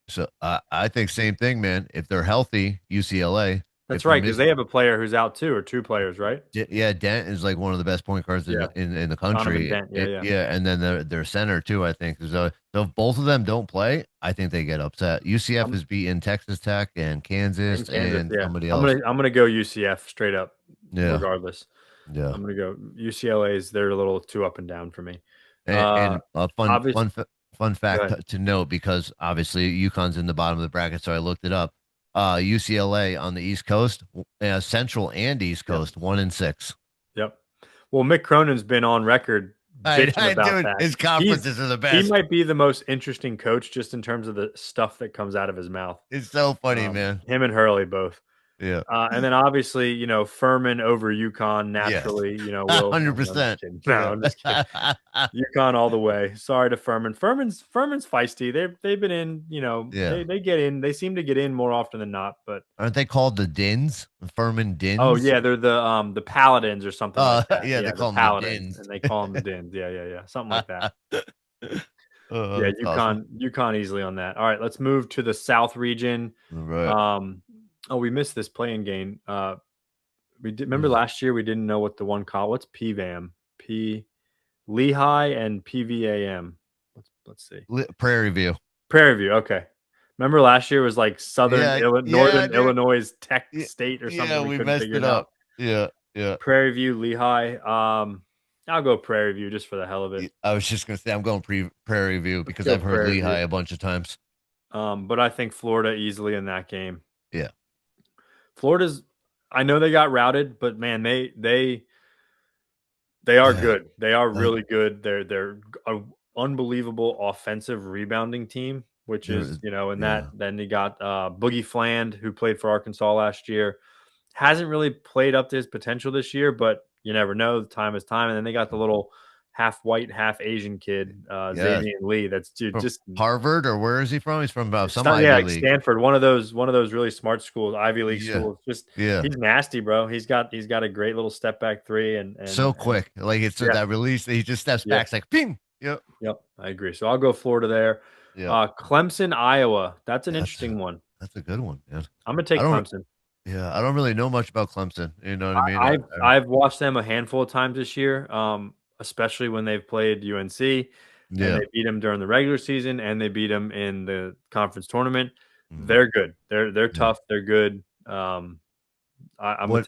S2: So I think same thing, man. If they're healthy, UCLA. If
S1: That's
S2: they're
S1: right, because
S2: missing,
S1: they have a player who's out too, or two players, right?
S2: yeah, Dent is like one of the best point guards in
S1: Yeah.
S2: the
S1: Donovan
S2: country.
S1: Dent. Yeah, yeah.
S2: Yeah, and then their center too. I think so. If both of them don't play, I think they get upset. UCF
S1: I'm
S2: is beating Texas Tech and
S1: in
S2: Kansas
S1: Kansas.
S2: and
S1: Yeah.
S2: somebody
S1: I'm
S2: else.
S1: gonna I'm gonna go UCF straight up,
S2: Yeah,
S1: regardless.
S2: yeah.
S1: I'm gonna go UCLA's. They're a little too up and down for me.
S2: And a
S1: Obvious.
S2: fun
S1: Go
S2: fact
S1: ahead.
S2: to note because obviously UConn's in the bottom of the bracket, so I looked it up. UCLA on the East Coast, Central and East
S1: Yep.
S2: Coast, 1-6.
S1: Yep. Well, Mick Cronin's been on record bitching about
S2: Dude,
S1: that.
S2: his
S1: He's
S2: conferences are the
S1: he
S2: best.
S1: might be the most interesting coach just in terms of the stuff that comes out of his mouth.
S2: It's so funny, man.
S1: Him and Hurley both.
S2: Yeah.
S1: And then obviously, Furman over UConn
S2: Yes.
S1: naturally, will. No, I'm just
S2: 100%.
S1: kidding. No,
S2: Yeah.
S1: I'm just kidding. UConn all the way. Sorry to Furman. Furman's feisty. They've been in,
S2: Yeah.
S1: they get in. They seem to get in more often than not. But
S2: Aren't they called the Dins? The Furman
S1: oh
S2: Dins?
S1: yeah, they're the Paladins or something like that.
S2: Yeah, they
S1: Yeah, the
S2: call them the
S1: Paladins,
S2: Dins.
S1: and they call them the Dins. Yeah, yeah, yeah, something like that.
S2: Oh,
S1: Yeah,
S2: that's awesome.
S1: UConn easily on that. All right, let's move to the South region.
S2: All right.
S1: Oh, we missed this playing game. We did remember
S2: Hmm.
S1: last year we didn't know what the one call. What's PVAM? P Lehigh and PVAM. Let's see.
S2: Prairie View.
S1: Prairie View. Okay. Remember last year was like
S2: Yeah, yeah,
S1: Northern
S2: dude.
S1: Illinois Tech
S2: Yeah,
S1: State or
S2: yeah,
S1: something. We
S2: we
S1: couldn't
S2: messed
S1: figure
S2: it
S1: it out.
S2: up. Yeah, yeah.
S1: Prairie View, Lehigh. I'll go Prairie View just for the hell of it.
S2: I was just gonna say I'm going Prairie View
S1: Let's
S2: because
S1: go
S2: I've heard
S1: Prairie
S2: Lehigh
S1: View.
S2: a bunch of times.
S1: But I think Florida easily in that game.
S2: Yeah,
S1: Florida's. I know they got routed, but man, they are
S2: yeah.
S1: good. They are
S2: Uh,
S1: really good. They're an unbelievable offensive rebounding team, which is and that
S2: yeah.
S1: then you got Boogie Fland who played for Arkansas last year. Hasn't really played up to his potential this year, but you never know. Time is time. And then they got the little half white, half Asian kid,
S2: Yeah,
S1: Xavier Lee. That's
S2: from
S1: just
S2: Harvard or where is he from? He's from some
S1: yeah,
S2: Ivy
S1: like
S2: League.
S1: Stanford, one of those really smart schools, Ivy League
S2: Yeah,
S1: schools. Just
S2: yeah.
S1: he's nasty, bro. He's got a great little step back three,
S2: So
S1: and
S2: quick, like it's
S1: yeah,
S2: that release. He just steps
S1: yeah,
S2: back, it's like ping. Yep,
S1: yep. I agree. So I'll go Florida there.
S2: yep.
S1: Clemson, Iowa. That's an
S2: That's
S1: interesting one.
S2: that's a good one, man.
S1: I'm gonna
S2: I
S1: take
S2: don't.
S1: Clemson.
S2: Yeah, I don't really know much about Clemson. You know what I mean?
S1: I've watched them a handful of times this year, especially when they've played UNC and
S2: Yeah.
S1: they beat them during the regular season and they beat them in the conference tournament.
S2: Mhm.
S1: They're good. They're
S2: Yeah.
S1: tough. They're good.
S2: What
S1: I'm gonna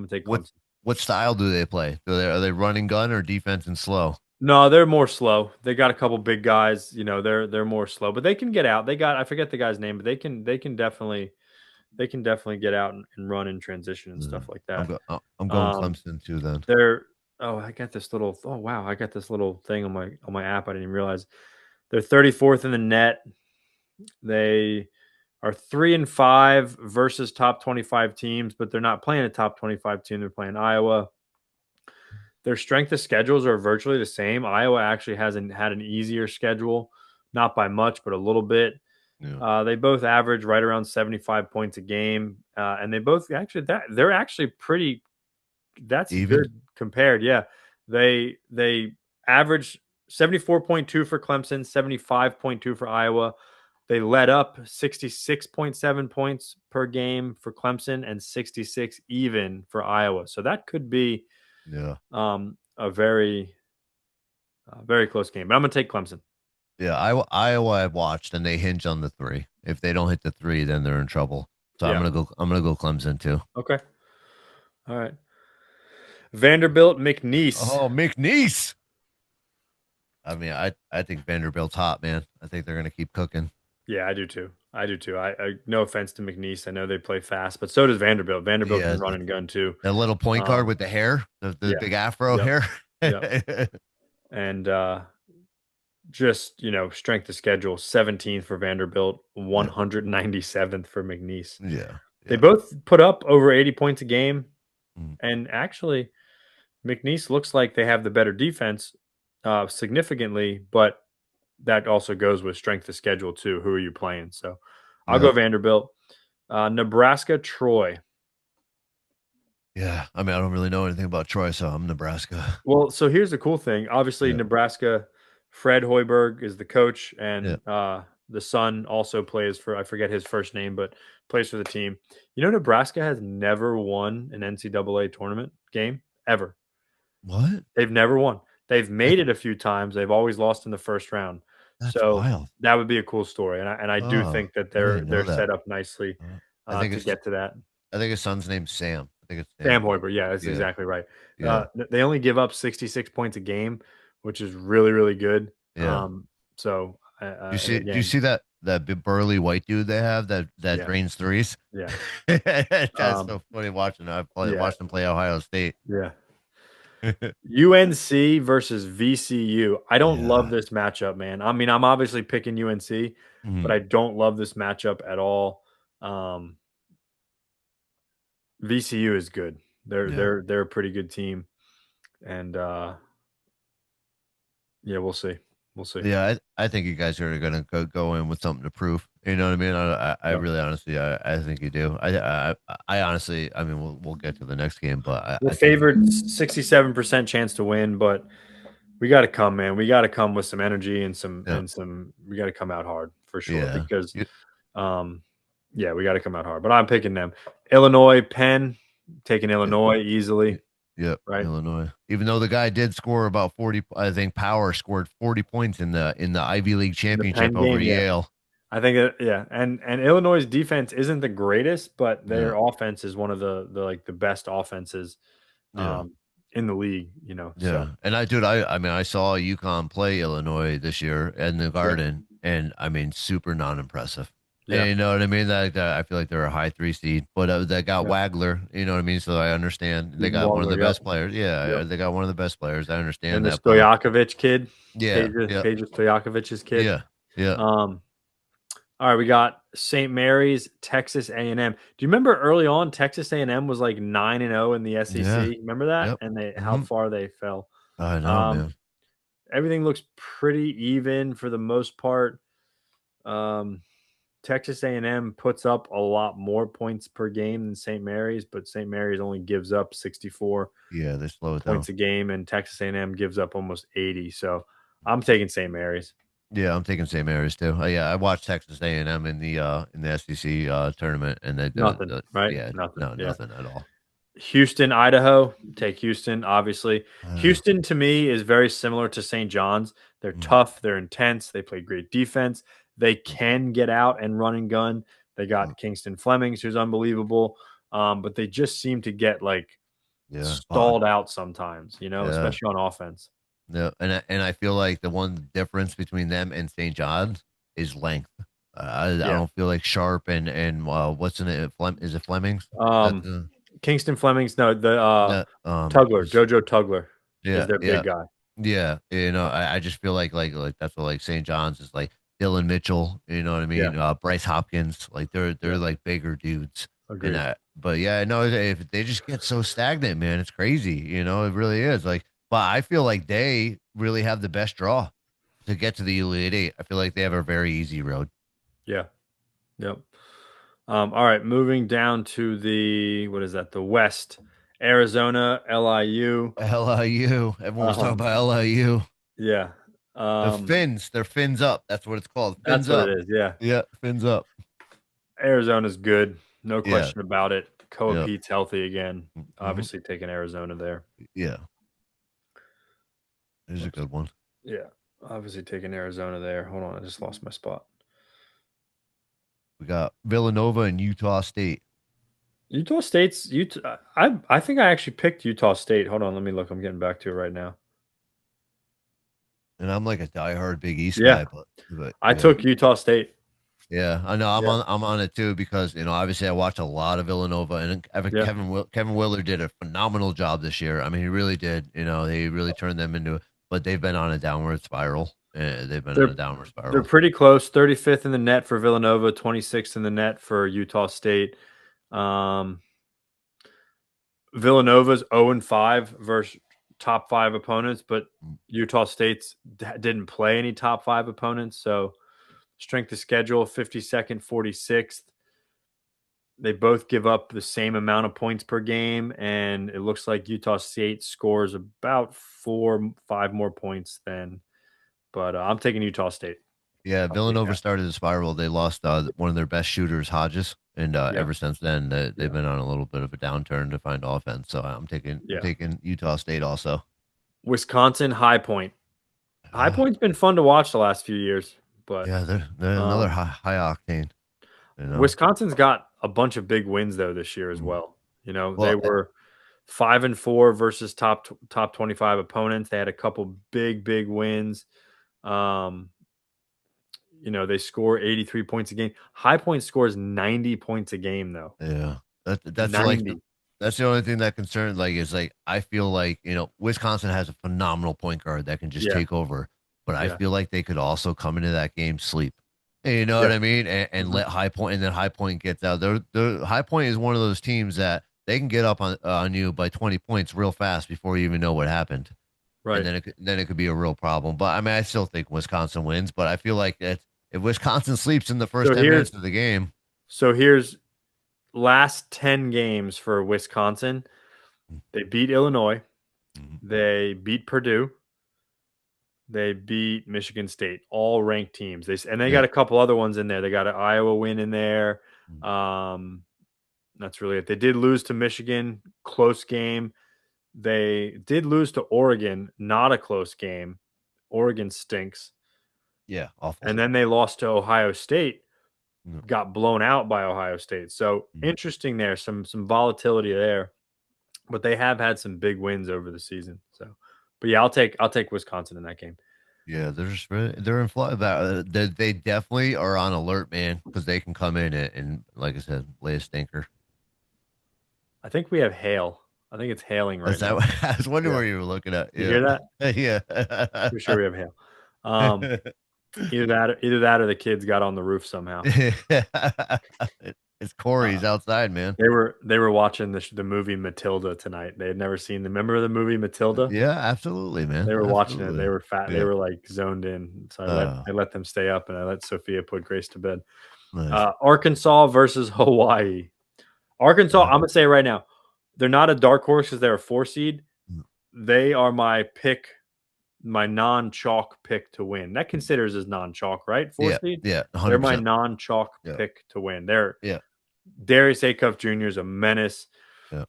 S1: take
S2: what
S1: Clemson.
S2: what style do they play? Are they running gun or defense and slow?
S1: No, they're more slow. They got a couple big guys. They're more slow, but they can get out. I forget the guy's name, but they can definitely get out and run in transition and
S2: Mm.
S1: stuff like that.
S2: I'm going
S1: Um,
S2: Clemson too then.
S1: they're I got this little wow, I got this little thing on my app. I didn't even realize they're 34th in the net. They are 3-5 versus top 25 teams, but they're not playing a top 25 team. They're playing Iowa. Their strength of schedules are virtually the same. Iowa actually hasn't had an easier schedule, not by much, but a little bit.
S2: Yeah.
S1: They both average right around 75 points a game, and they both actually they're actually pretty. That's
S2: Even?
S1: good compared. Yeah, they average 74.2 for Clemson, 75.2 for Iowa. They let up 66.7 points per game for Clemson and 66 even for Iowa. So that could be
S2: Yeah.
S1: a very close game. But I'm going to take Clemson.
S2: Yeah, Iowa I've watched and they hinge on the three. If they don't hit the three, then they're in trouble. So
S1: Yeah.
S2: I'm gonna go Clemson too.
S1: Okay. All right. Vanderbilt, McNeese.
S2: Oh, McNeese. I mean, I think Vanderbilt's hot, man. I think they're gonna keep cooking.
S1: Yeah, I do too. I do too. I no offense to McNeese. I know they play fast, but so does Vanderbilt. Vanderbilt
S2: Yeah,
S1: can run and gun too.
S2: that little point guard
S1: Um,
S2: with the hair, the
S1: yeah.
S2: big afro
S1: Yep.
S2: hair.
S1: Yep. And just strength of schedule 17th for Vanderbilt,
S2: Yeah,
S1: 197th for McNeese.
S2: yeah,
S1: They
S2: yeah.
S1: both put up over 80 points a game,
S2: Mm.
S1: and actually McNeese looks like they have the better defense significantly, but that also goes with strength of schedule too. Who are you playing? So I'll
S2: Yeah,
S1: go Vanderbilt. Nebraska, Troy.
S2: yeah. I mean, I don't really know anything about Troy, so I'm Nebraska.
S1: Well, so here's the cool thing. Obviously,
S2: Yeah,
S1: Nebraska, Fred Hoiberg is the coach,
S2: yeah.
S1: and the son also plays for, I forget his first name, but plays for the team. Nebraska has never won an NCAA tournament game ever.
S2: What?
S1: They've never won. They've
S2: That,
S1: made it a few times. They've always lost in the first round.
S2: that's
S1: So
S2: wild.
S1: that would be a cool story, and I do
S2: Oh,
S1: think that
S2: I
S1: they're
S2: didn't know
S1: they're
S2: that.
S1: set up nicely
S2: I think
S1: to
S2: it's
S1: get to that.
S2: I think his son's name's Sam. I think it's
S1: Sam
S2: Sam.
S1: Hoiberg, yeah, that's
S2: Yeah,
S1: exactly right.
S2: yeah,
S1: They only give up 66 points a game, which is really, really good.
S2: yeah.
S1: So, and
S2: Do you
S1: again,
S2: see that big burly white dude they have that
S1: yeah,
S2: drains threes?
S1: yeah,
S2: That's
S1: um,
S2: so funny watching.
S1: yeah,
S2: Watched him play Ohio State.
S1: yeah. UNC versus VCU. I don't love
S2: Yeah.
S1: this matchup, man. I mean, I'm obviously picking UNC, but
S2: Mhm.
S1: I don't love this matchup at all. Um, VCU is good. They're
S2: Yeah.
S1: they're they're a pretty good team, and yeah, we'll see. We'll see.
S2: Yeah, I think you guys are gonna go in with something to prove. You know what I mean? I
S1: Yeah.
S2: really honestly I think you do. I honestly I mean we'll get to the next game, but
S1: We're
S2: I think you
S1: favored 67% chance to win, but we got to come, man. We got to come with some energy and
S2: yeah
S1: some. We got to come out hard for sure
S2: yeah
S1: because,
S2: you,
S1: um, yeah, we got to come out hard. But I'm picking them. Illinois, Penn, taking
S2: yeah,
S1: Illinois
S2: yeah,
S1: easily,
S2: yep,
S1: right?
S2: Illinois. Even though the guy did score about 40, I think Power scored 40 points in the Ivy League
S1: In the
S2: championship
S1: Penn
S2: over
S1: game, yeah.
S2: Yale.
S1: I think that, yeah, and Illinois' defense isn't the greatest, but
S2: Yeah,
S1: their offense is one of the like the best offenses
S2: yeah.
S1: in the league. You know, so
S2: Yeah, and I mean, I saw UConn play Illinois this year in the
S1: yeah,
S2: Garden, and I mean, super non-impressive. And
S1: yeah,
S2: you know what I mean? That I feel like they're a high three seed, but they got
S1: yeah.
S2: Wagler. You know what I mean? So I understand they
S1: Even
S2: got one of
S1: Waller,
S2: the
S1: yep,
S2: best players. Yeah,
S1: yep.
S2: they got one of the best players. I
S1: And
S2: understand
S1: the
S2: that, but
S1: Stojakovic kid,
S2: yeah, yeah,
S1: Peja Stojakovic's kid.
S2: yeah, yeah,
S1: Um, all right, we got St. Mary's, Texas A&M. Do you remember early on Texas A&M was like 9-0 in the
S2: yeah,
S1: SEC? Remember that?
S2: yep.
S1: And they how
S2: Hmm.
S1: far they fell.
S2: I know,
S1: Um,
S2: man.
S1: everything looks pretty even for the most part. Um, Texas A&M puts up a lot more points per game than St. Mary's, but St. Mary's only gives up 64
S2: Yeah, they slow it down.
S1: points a game, and Texas A&M gives up almost 80. So I'm taking St. Mary's.
S2: Yeah, I'm taking St. Mary's too. Yeah, I watched Texas A&M in the SEC tournament, and
S1: Nothing, right?
S2: yeah,
S1: Nothing.
S2: no,
S1: Yeah.
S2: nothing at all.
S1: Houston, Idaho. Take Houston, obviously.
S2: Uh,
S1: Houston to me is very similar to St. John's. They're
S2: mm,
S1: tough, they're intense, they play great defense. They
S2: mm,
S1: can get out and run and gun. They
S2: mm,
S1: got Kingston Flemings, who's unbelievable. But they just seem to get like
S2: yeah,
S1: stalled out sometimes,
S2: yeah,
S1: especially on offense.
S2: yeah, and I feel like the one difference between them and St. John's is length. I
S1: Yeah.
S2: don't feel like Sharp and what's in it? Is it Flemings? That's
S1: Um, Kingston Flemings, no, the
S2: that
S1: Tugler, Jojo Tugler is
S2: yeah,
S1: their
S2: yeah.
S1: big guy.
S2: Yeah, you know, I just feel like that's what like St. John's is like Dylan Mitchell, you know what I
S1: Yeah.
S2: mean? Bryce Hopkins, like they're
S1: Yeah.
S2: like bigger dudes. And
S1: Agreed.
S2: but yeah, no, if they just get so stagnant, man, it's crazy. You know, it really is. Like, but I feel like they really have the best draw to get to the Elite Eight. I feel like they have a very easy road.
S1: Yeah. Yep. All right, moving down to the what is that? The West, Arizona, LIU.
S2: LIU, everyone's talking
S1: Um,
S2: about LIU.
S1: yeah,
S2: The fins, they're fins up. That's what it's called.
S1: that's
S2: Fins
S1: what it
S2: up.
S1: is. Yeah,
S2: Yeah, fins up.
S1: Arizona's good, no
S2: Yeah,
S1: question about it. Koa
S2: yeah,
S1: Pete's healthy again.
S2: hmm
S1: Obviously, taking Arizona there.
S2: yeah. There's a
S1: Whoops.
S2: good one.
S1: Yeah, obviously taking Arizona there. Hold on, I just lost my spot.
S2: We got Villanova and Utah State.
S1: Utah State's Utah. I think I actually picked Utah State. Hold on, let me look. I'm getting back to it right now.
S2: And I'm like a diehard Big East
S1: Yeah,
S2: guy, but
S1: I
S2: yeah.
S1: took Utah State.
S2: Yeah, I know
S1: Yeah,
S2: I'm on it too because you know obviously I watched a lot of Villanova and
S1: yeah.
S2: Kevin Willard did a phenomenal job this year. I mean he really did. You know he really turned them into, but they've been on a downward spiral. They've been on
S1: They're
S2: a downward
S1: they're
S2: spiral.
S1: pretty close. 35th in the net for Villanova, 26th in the net for Utah State. Um, Villanova's 0-5 versus top five opponents, but
S2: Mm,
S1: Utah State's didn't play any top five opponents. So strength of schedule, 52nd, 46th. They both give up the same amount of points per game, and it looks like Utah State scores about 5 more points than. But I'm taking Utah State.
S2: Yeah,
S1: I'll take
S2: Villanova
S1: that.
S2: started the spiral. They lost one of their best shooters, Hodges, and
S1: Yeah,
S2: ever since then they've
S1: yeah,
S2: been on a little bit of a downturn to find offense. So I'm
S1: yeah.
S2: taking Utah State also.
S1: Wisconsin, High Point. High
S2: Uh,
S1: Point's been fun to watch the last few years, but
S2: yeah, they're another
S1: um,
S2: high octane. You know.
S1: Wisconsin's got a bunch of big wins though this year as
S2: Mm.
S1: well. They
S2: Well,
S1: were 5-4 versus top 25 opponents. They had a couple big wins. Um, they score 83 points a game. High Point scores 90 points a game though.
S2: yeah, that's like
S1: 90.
S2: that's the only thing that concerns. Like, is like I feel like you know Wisconsin has a phenomenal point guard that can just
S1: Yeah,
S2: take over, but I
S1: yeah,
S2: feel like they could also come into that game sleep. You know
S1: yeah.
S2: what I mean? And
S1: Mhm.
S2: let High Point, and then High Point gets out. The High Point is one of those teams that they can get up on you by 20 points real fast before you even know what happened, and
S1: Right.
S2: then it could be a real problem. But I mean, I still think Wisconsin wins, but I feel like that if Wisconsin sleeps in the first
S1: So
S2: 10 minutes of the game,
S1: here's last 10 games for Wisconsin. They beat Illinois,
S2: mhm,
S1: they beat Purdue, they beat Michigan State, all ranked teams. They
S2: yeah,
S1: got a couple other ones in there. They got an Iowa win in there.
S2: mm,
S1: Um, that's really it. They did lose to Michigan, close game. They did lose to Oregon, not a close game. Oregon stinks.
S2: yeah, awful.
S1: And then they lost to Ohio State,
S2: Mm,
S1: got blown out by Ohio State. So
S2: mm.
S1: interesting there, some volatility there. But they have had some big wins over the season. So, but yeah, I'll take Wisconsin in that game.
S2: Yeah, they're in flight. They definitely are on alert, man, because they can come in and like I said, lay a stinker.
S1: I think we have hail. I think it's hailing
S2: Is
S1: right
S2: that
S1: now.
S2: what, I was wondering
S1: Yeah,
S2: where you were looking at?
S1: you
S2: Yeah,
S1: hear that?
S2: yeah.
S1: Pretty sure we have hail. Um, either that or the kids got on the roof somehow.
S2: It's Corey's
S1: Uh,
S2: outside, man.
S1: they were watching the movie Matilda tonight. They had never seen the remember the movie Matilda?
S2: Yeah, absolutely, man.
S1: They were watching it. They
S2: Absolutely.
S1: were fat. They
S2: Yeah.
S1: were like zoned in. So I let
S2: Uh,
S1: I let them stay up, and I let Sophia put Grace to bed.
S2: nice.
S1: Arkansas versus Hawaii. Arkansas,
S2: Uh,
S1: I'm gonna say right now, they're not a dark horse because they're a 4 seed.
S2: mm,
S1: They are my pick, my non-chalk pick to win. That considers as non-chalk, right? Four
S2: yeah,
S1: seed.
S2: yeah,
S1: They're my
S2: 100%.
S1: non-chalk
S2: Yeah,
S1: pick to win. They're
S2: yeah,
S1: Darius Acuff Jr. is a menace.
S2: yeah.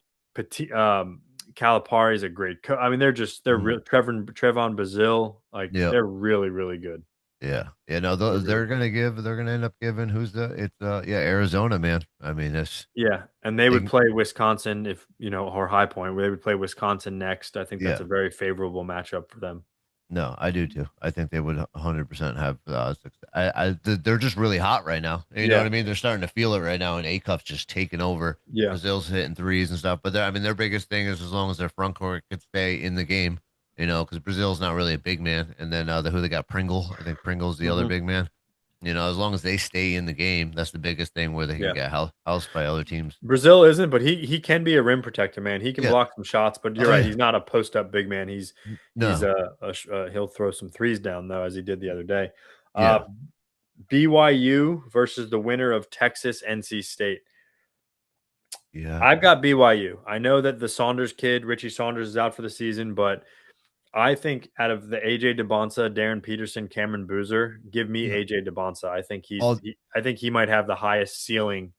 S1: Calipari is a great coach. I mean, they're
S2: Mm,
S1: real. Trevon Brazil, like
S2: yeah.
S1: they're really really good.
S2: Yeah. Yeah, no,
S1: They're really good.
S2: they're gonna end up giving who's the it's yeah, Arizona, man. I mean, it's
S1: Yeah, and they would
S2: they
S1: play Wisconsin if or High Point. Where they would play Wisconsin next. I think that's
S2: yeah.
S1: a very favorable matchup for them.
S2: No, I do too. I think they would 100% have success. They're just really hot right now. You know what
S1: Yeah,
S2: I mean? They're starting to feel it right now, and Acuff's just taking over.
S1: yeah.
S2: Brazil's hitting threes and stuff, but I mean, their biggest thing is as long as their front court could stay in the game, because Brazil's not really a big man, and then who they got Pringle. I think Pringle's the other
S1: Hmm.
S2: big man. As long as they stay in the game, that's the biggest thing where they can
S1: Yeah.
S2: get housed by other teams.
S1: Brazil isn't, but he can be a rim protector, man. He can
S2: Yeah.
S1: block some shots, but you're
S2: Oh
S1: right.
S2: yeah.
S1: He's not a post up big man. He's
S2: No.
S1: he'll throw some threes down though, as he did the other day. Uh,
S2: Yeah.
S1: BYU versus the winner of Texas NC State.
S2: Yeah.
S1: I've got BYU. I know that the Saunders kid, Richie Saunders, is out for the season, but I think out of the AJ DeBonsa, Darren Peterson, Cameron Boozer, give me
S2: Yeah.
S1: AJ DeBonsa.
S2: All
S1: I think he might have the highest ceiling.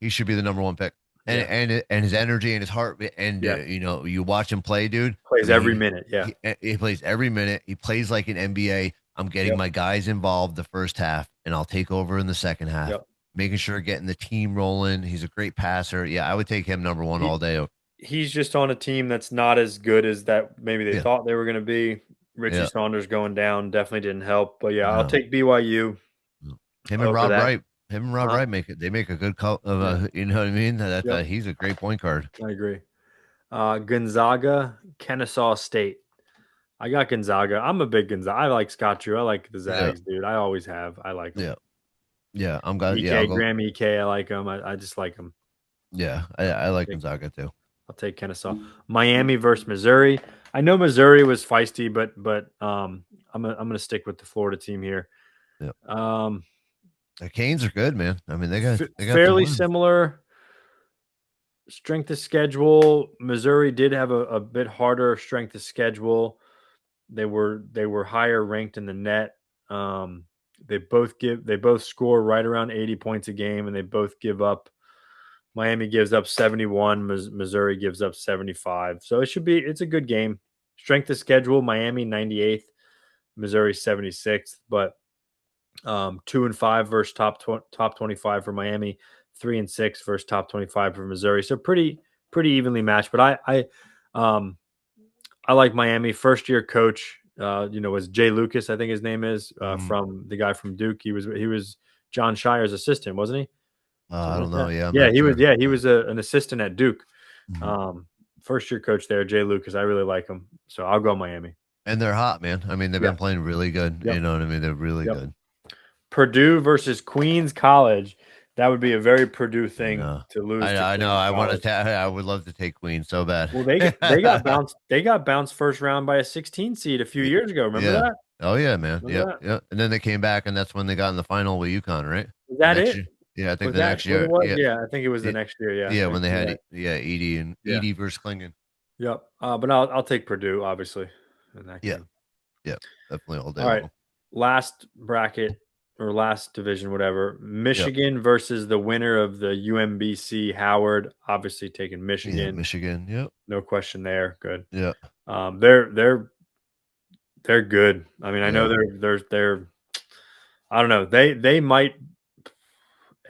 S2: he should be the number one pick. And
S1: Yeah,
S2: his energy and his heart and
S1: yeah,
S2: you watch him play, dude. I
S1: plays
S2: mean,
S1: every minute. Yeah,
S2: he plays every minute. He plays like an NBA. I'm getting
S1: yep,
S2: my guys involved the first half, and I'll take over in the second half,
S1: yep.
S2: making sure getting the team rolling. He's a great passer. Yeah, I would take him number one
S1: He
S2: all day.
S1: he's just on a team that's not as good as that maybe they
S2: Yeah,
S1: thought they were going to be. Richie
S2: yeah.
S1: Saunders going down definitely didn't help, but yeah, I'll
S2: No,
S1: take BYU
S2: no. Him and
S1: over
S2: Rob
S1: that.
S2: Wright. Him and Rob
S1: Huh?
S2: Wright make it. They make a good call.
S1: Yeah,
S2: You know what I mean? That
S1: yep,
S2: he's a great point guard.
S1: I agree. Gonzaga, Kennesaw State. I got Gonzaga. I'm a big Gonzaga. I like Scott Drew. I like the
S2: Yeah,
S1: Zags, dude. I always have. I like them.
S2: yeah, yeah. I'm got. Yeah, I'll
S1: EK,
S2: go.
S1: Graham EK, I like them. I just like them.
S2: Yeah, I like Gonzaga too.
S1: I'll take Kennesaw. Miami versus Missouri. I know Missouri was feisty, but I'm gonna stick with the Florida team here.
S2: Yeah.
S1: Um,
S2: The Canes are good, man. I mean, they got some
S1: fairly
S2: wins.
S1: similar strength of schedule. Missouri did have a bit harder strength of schedule. They were higher ranked in the net. Um, they both score right around 80 points a game, and they both give up. Miami gives up 71. Missouri gives up 75. So it's a good game. Strength of schedule: Miami 98th, Missouri 76th. But 2-5 versus top 25 for Miami, 3-6 versus top 25 for Missouri. So pretty evenly matched. But um, I like Miami. First year coach, was Jay Lucas. I think his name is
S2: Mhm.
S1: from the guy from Duke. He was John Shire's assistant, wasn't he?
S2: I
S1: Something like
S2: don't know.
S1: that.
S2: Yeah, I'm
S1: Yeah,
S2: not
S1: he was.
S2: sure.
S1: Yeah, he was an assistant at Duke.
S2: Mhm.
S1: Um, First year coach there, Jay Lucas. I really like him, so I'll go Miami.
S2: And they're hot, man. I mean, they've
S1: Yeah.
S2: been playing really good.
S1: Yep.
S2: You know what I mean? They're really
S1: Yep.
S2: good.
S1: Purdue versus Queens College. That would be a very Purdue thing
S2: No,
S1: to lose to
S2: I know.
S1: Queens
S2: I want
S1: College.
S2: to. I would love to take Queen so bad.
S1: Well, they got bounced. They got bounced first round by a 16 seed a few
S2: Y-
S1: years ago. Remember
S2: Yeah.
S1: that?
S2: Oh yeah, man.
S1: Remember
S2: Yep.
S1: that?
S2: Yep. And then they came back, and that's when they got in the final with UConn, right?
S1: Was
S2: The
S1: that
S2: next
S1: it?
S2: year. Yeah, I think
S1: Was
S2: the
S1: that
S2: next
S1: what it
S2: year.
S1: was?
S2: Yeah.
S1: Yeah, I think it was the
S2: Yeah.
S1: next year. Yeah, I
S2: Yeah.
S1: think
S2: When they
S1: you're
S2: had
S1: right.
S2: Edie and
S1: Yeah.
S2: Edie versus Klingen.
S1: Yep. But I'll take Purdue obviously in that
S2: Yeah.
S1: game.
S2: Yeah. Definitely all day
S1: All right.
S2: long.
S1: Last bracket or last division, whatever.
S2: Yep.
S1: Michigan versus the winner of the UMBC Howard. Obviously taking
S2: Yeah.
S1: Michigan.
S2: Michigan. Yep.
S1: No question there. Good.
S2: Yeah.
S1: Um, they're they're they're good. I mean, I know
S2: Yeah.
S1: they're I don't know. They might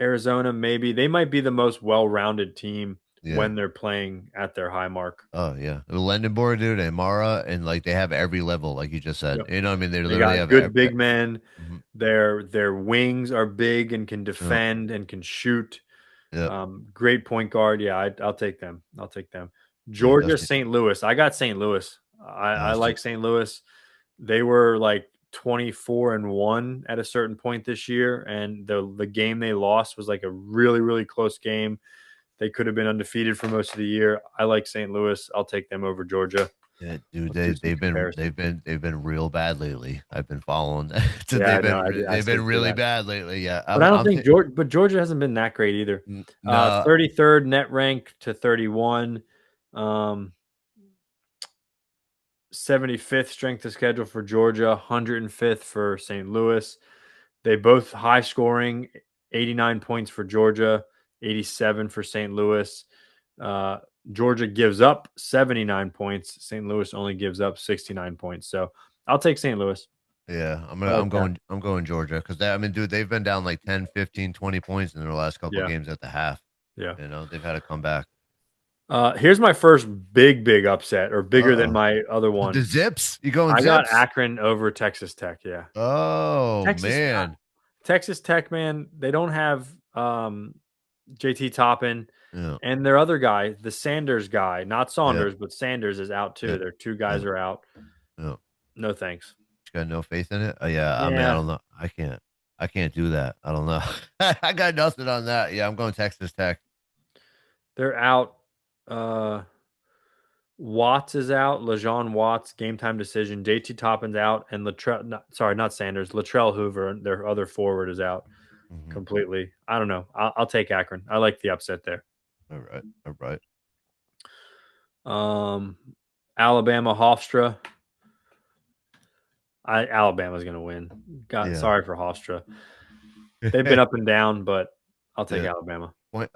S1: Arizona maybe they might be the most well-rounded team
S2: Yeah.
S1: when they're playing at their high mark.
S2: Oh yeah, Lendenborg, dude, and Mara, and like they have every level, like you just said.
S1: Yep.
S2: You know, what I mean, they
S1: They
S2: literally
S1: got
S2: have
S1: good big men.
S2: mhm.
S1: Their wings are big and can
S2: Yeah,
S1: defend and can shoot.
S2: yeah,
S1: Great point guard. Yeah, I'll take them. I'll take them.
S2: yeah.
S1: Georgia,
S2: Dusty,
S1: St. Louis. I got St. Louis. I
S2: Dusty.
S1: like St. Louis. They were like 24-1 at a certain point this year, and the game they lost was like a really really close game. They could have been undefeated for most of the year. I like St. Louis. I'll take them over Georgia.
S2: Yeah, dude,
S1: Let's do some comparison.
S2: they've been real bad lately. I've been following.
S1: Yeah, I know. I
S2: They've
S1: still
S2: been
S1: see
S2: really
S1: that.
S2: bad lately. Yeah,
S1: But I don't think Georgia. But Georgia hasn't been that great either.
S2: no,
S1: 33rd net rank to 31. 75th strength of schedule for Georgia. 105th for St. Louis. They both high scoring. 89 points for Georgia. 87 for St. Louis. Uh, Georgia gives up 79 points. St. Louis only gives up 69 points. So I'll take St. Louis.
S2: yeah,
S1: I like that.
S2: I'm going Georgia because I mean, dude, they've been down like 10, 15, 20 points in their last couple
S1: Yeah.
S2: games at the half.
S1: Yeah.
S2: You know, they've had to come back.
S1: Here's my first big upset, or bigger than
S2: Uh-oh.
S1: my other
S2: The
S1: one.
S2: Zips? You going
S1: I got
S2: Zips?
S1: Akron over Texas Tech. Yeah,
S2: Oh
S1: Texas
S2: man.
S1: Texas Tech, man. They don't have JT Toppin,
S2: Yeah.
S1: and their other guy, the Sanders guy, not
S2: Yeah.
S1: Saunders, but Sanders is out
S2: Yeah.
S1: too. Their two guys
S2: Yeah.
S1: are out.
S2: Yeah.
S1: No thanks.
S2: You got no faith in it? Yeah, I mean, I
S1: Yeah,
S2: don't know. I can't do that. I don't know. I got nothing on that. Yeah, I'm going Texas Tech.
S1: they're out. Uh, Watts is out. Lejean Watts, game time decision. JT Toppin's out, and Latrell. Not Sanders. Latrell Hoover, their other forward, is out
S2: Mhm.
S1: completely. I don't know. I'll take Akron. I like the upset there.
S2: All right. All right.
S1: Um, Alabama Hofstra. Alabama's going to win.
S2: Yeah.
S1: Sorry for Hofstra. They've been up and down, but I'll take
S2: Yeah.
S1: Alabama.
S2: One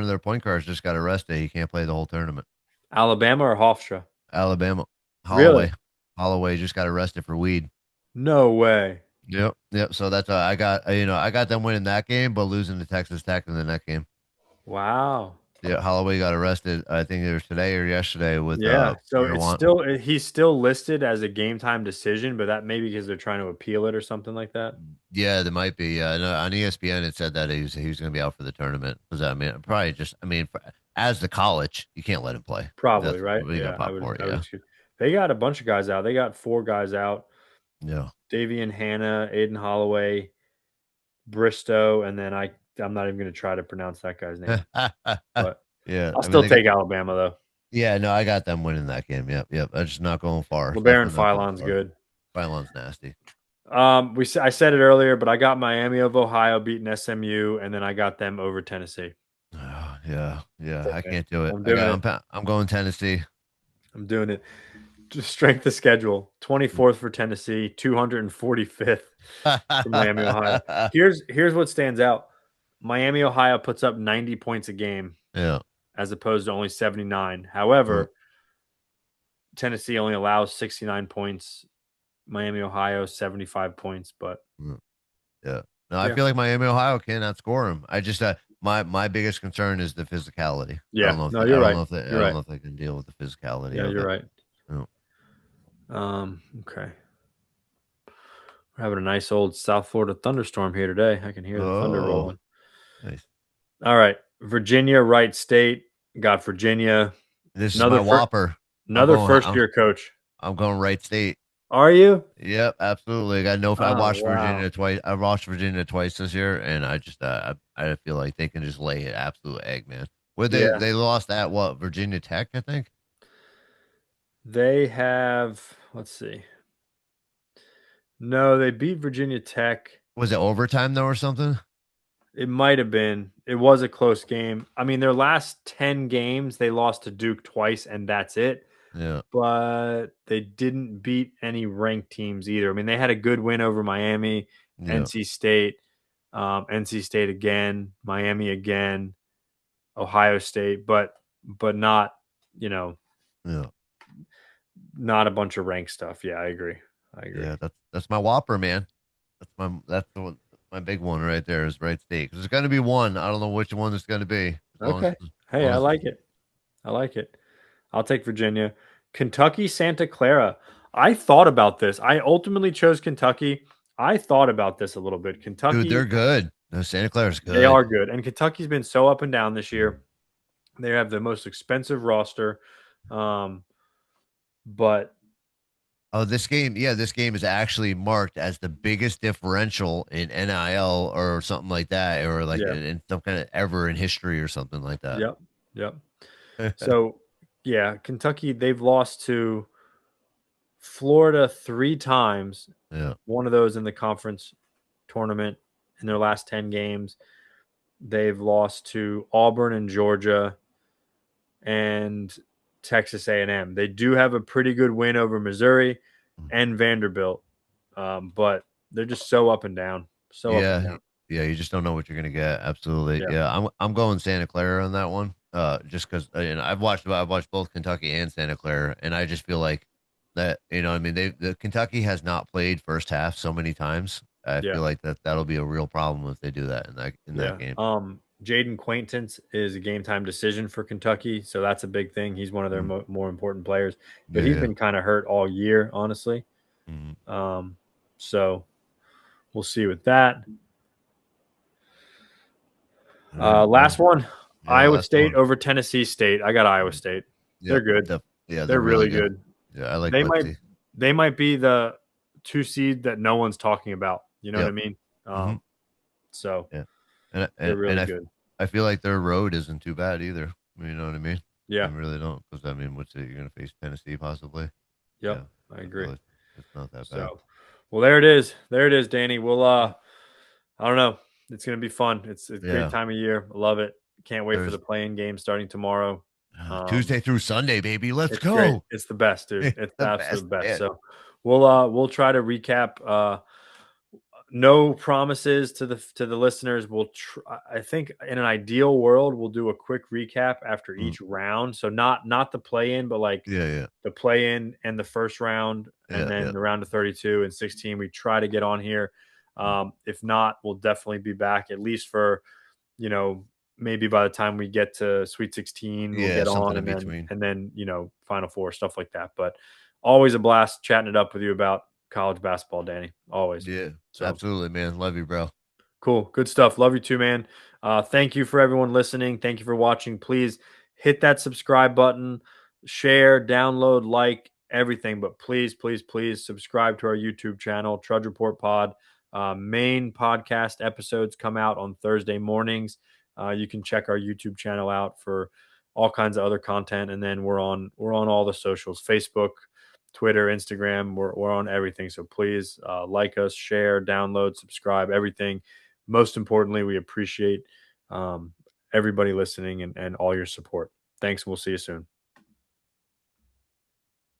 S2: of their point guards just got arrested. He can't play the whole tournament.
S1: Alabama or Hofstra?
S2: Alabama.
S1: Really?
S2: Holloway just got arrested for weed.
S1: No way.
S2: Yep. Yep. So that's I got I got them winning that game, but losing to Texas Tech in the next game.
S1: Wow.
S2: Yeah, Holloway got arrested. I think it was today or yesterday with
S1: Yeah. So
S2: marijuana.
S1: he's still listed as a game time decision, but that maybe because they're trying to appeal it or something like that.
S2: Yeah, there might be. No, on ESPN, it said that he was going to be out for the tournament. Because I mean, probably just I mean, as the college, you can't let him play.
S1: Probably,
S2: That's
S1: right?
S2: what you got
S1: Yeah,
S2: pop for.
S1: I would
S2: Yeah,
S1: excuse. They got a bunch of guys out. They got 4 guys out.
S2: yeah.
S1: Davian Hannah, Aiden Holloway, Bristow, and then I'm not even going to try to pronounce that guy's name. But
S2: Yeah,
S1: I'll
S2: I mean,
S1: still take Alabama though.
S2: yeah, no, I got them winning that game. Yep, yep. I'm just not going far.
S1: LeBaron
S2: Definitely not going
S1: Philon's
S2: far.
S1: good.
S2: Phylon's nasty.
S1: I said it earlier, but I got Miami of Ohio beating SMU, and then I got them over Tennessee.
S2: Oh, yeah, yeah. I
S1: Okay.
S2: can't do it.
S1: I'm doing it.
S2: I'm going Tennessee.
S1: I'm doing it. Just strength of schedule: 24th for Tennessee, 245th for Miami, Ohio. Here's what stands out: Miami, Ohio puts up 90 points a game,
S2: Yeah.
S1: as opposed to only 79.
S2: Mm,
S1: However, Tennessee only allows 69 points. Miami, Ohio, 75 points. But
S2: mm. Yeah. No, I
S1: yeah,
S2: feel like Miami, Ohio cannot score him. I just my biggest concern is the physicality. I
S1: yeah.
S2: don't know if
S1: No, you're right.
S2: I
S1: You're
S2: don't
S1: right.
S2: know if they can deal with the physicality
S1: Yeah,
S2: of
S1: you're
S2: it.
S1: right.
S2: No.
S1: Okay. We're having a nice old South Florida thunderstorm here today. I can hear the thunder
S2: Oh,
S1: rolling.
S2: nice.
S1: All right. Virginia, Wright State. Got Virginia.
S2: This is my
S1: Another
S2: Whopper. I'm
S1: another
S2: going.
S1: first year coach.
S2: I'm going Wright State.
S1: Are you?
S2: Yep, absolutely. I know I
S1: Oh
S2: watched
S1: wow.
S2: Virginia twice. I watched Virginia twice this year, and I just I feel like they can just lay an absolute egg, man. Where
S1: Yeah.
S2: they lost at what Virginia Tech, I think.
S1: They have. Let's see. No, they beat Virginia Tech.
S2: Was it overtime though or something?
S1: It might have been. It was a close game. I mean, their last 10 games, they lost to Duke twice, and that's it.
S2: Yeah,
S1: But they didn't beat any ranked teams either. I mean, they had a good win over Miami,
S2: yeah,
S1: NC State, NC State again, Miami again, Ohio State, but not, you know,
S2: yeah,
S1: not a bunch of ranked stuff. Yeah, I agree. I agree.
S2: yeah. That's my Whopper, man. That's the one, my big one right there is Wright State. Because there's going to be one. I don't know which one it's going to be.
S1: Okay.
S2: As
S1: Hey,
S2: long
S1: I
S2: as
S1: like it. I like it. I'll take Virginia. Kentucky, Santa Clara. I thought about this. I ultimately chose Kentucky. I thought about this a little bit.
S2: dude,
S1: Kentucky,
S2: they're good. No, Santa Clara's
S1: they
S2: good.
S1: are good. And Kentucky's been so up and down this year. They have the most expensive roster. Um, but
S2: Oh, this game is actually marked as the biggest differential in NIL or something like that, or like
S1: yeah,
S2: in some kind of ever in history or something like that.
S1: yep, yep. So yeah, Kentucky, they've lost to Florida 3 times,
S2: Yeah.
S1: one of those in the conference tournament in their last 10 games. They've lost to Auburn and Georgia and Texas A&M. They do have a pretty good win over Missouri and Vanderbilt, but they're just so up and down, so up and
S2: Yeah,
S1: down.
S2: yeah, you just don't know what you're gonna get. Absolutely.
S1: Yeah,
S2: Yeah, I'm going Santa Clara on that one. Just because you know I've watched both Kentucky and Santa Clara, and I just feel like that I mean the Kentucky has not played first half so many times. I
S1: yeah,
S2: feel like that'll be a real problem if they do that in that
S1: yeah.
S2: game.
S1: Jaden Quaintance is a game time decision for Kentucky, so that's a big thing. He's one of their
S2: Mm,
S1: more important players, but he's
S2: yeah.
S1: been kind of hurt all year, honestly.
S2: Mm,
S1: Um, so we'll see with that.
S2: all right.
S1: Last one,
S2: Yeah,
S1: Iowa
S2: last
S1: State
S2: one.
S1: over Tennessee State. I got Iowa
S2: Mm,
S1: State. They're
S2: yep.
S1: good.
S2: Yeah, they're
S1: They're
S2: really
S1: really
S2: good.
S1: good.
S2: Yeah, I like
S1: They
S2: what
S1: might
S2: the.
S1: they might be the 2 seed that no one's talking about. You know what I
S2: Yep.
S1: mean?
S2: Hmm.
S1: So
S2: Yeah.
S1: they're
S2: And
S1: really good.
S2: I feel like their road isn't too bad either. You know what I mean? I
S1: Yeah.
S2: really don't, because I mean, what's it? You're gonna face Tennessee possibly.
S1: Yep.
S2: Yeah,
S1: I
S2: I
S1: agree.
S2: feel like it's not that bad.
S1: So, well, there it is. There it is, Danny. We'll I don't know. It's gonna be fun. It's a great
S2: Yeah,
S1: time of year. I love it. Can't wait for
S2: there's
S1: the playing game starting tomorrow.
S2: Tuesday through Sunday, baby. Let's
S1: It's great.
S2: go.
S1: It's the best, dude. It's the
S2: The best,
S1: absolute best.
S2: man.
S1: So we'll try to recap no promises to the listeners. I think in an ideal world we'll do a quick recap after
S2: Mm,
S1: each round. So not the play in, but like
S2: yeah, yeah,
S1: the play in and the first round and
S2: yeah,
S1: then
S2: yeah.
S1: the round of 32 and 16. We try to get on here.
S2: Mm,
S1: If not, we'll definitely be back at least for, you know, maybe by the time we get to Sweet 16, we'll
S2: yeah,
S1: get
S2: something
S1: on
S2: in between.
S1: and then, Final Four, stuff like that. But always a blast chatting it up with you about college basketball, Danny. Always.
S2: Yeah,
S1: So
S2: absolutely, man. Love you, bro.
S1: cool. Good stuff. Love you too, man. Thank you for everyone listening. Thank you for watching. Please hit that subscribe button, share, download, like everything. But please, please, please subscribe to our YouTube channel, Trudge Report Pod. Main podcast episodes come out on Thursday mornings. You can check our YouTube channel out for all kinds of other content. And then we're on all the socials, Facebook, Twitter, Instagram. We're on everything. So please like us, share, download, subscribe, everything. Most importantly, we appreciate everybody listening and all your support. Thanks. We'll see you soon.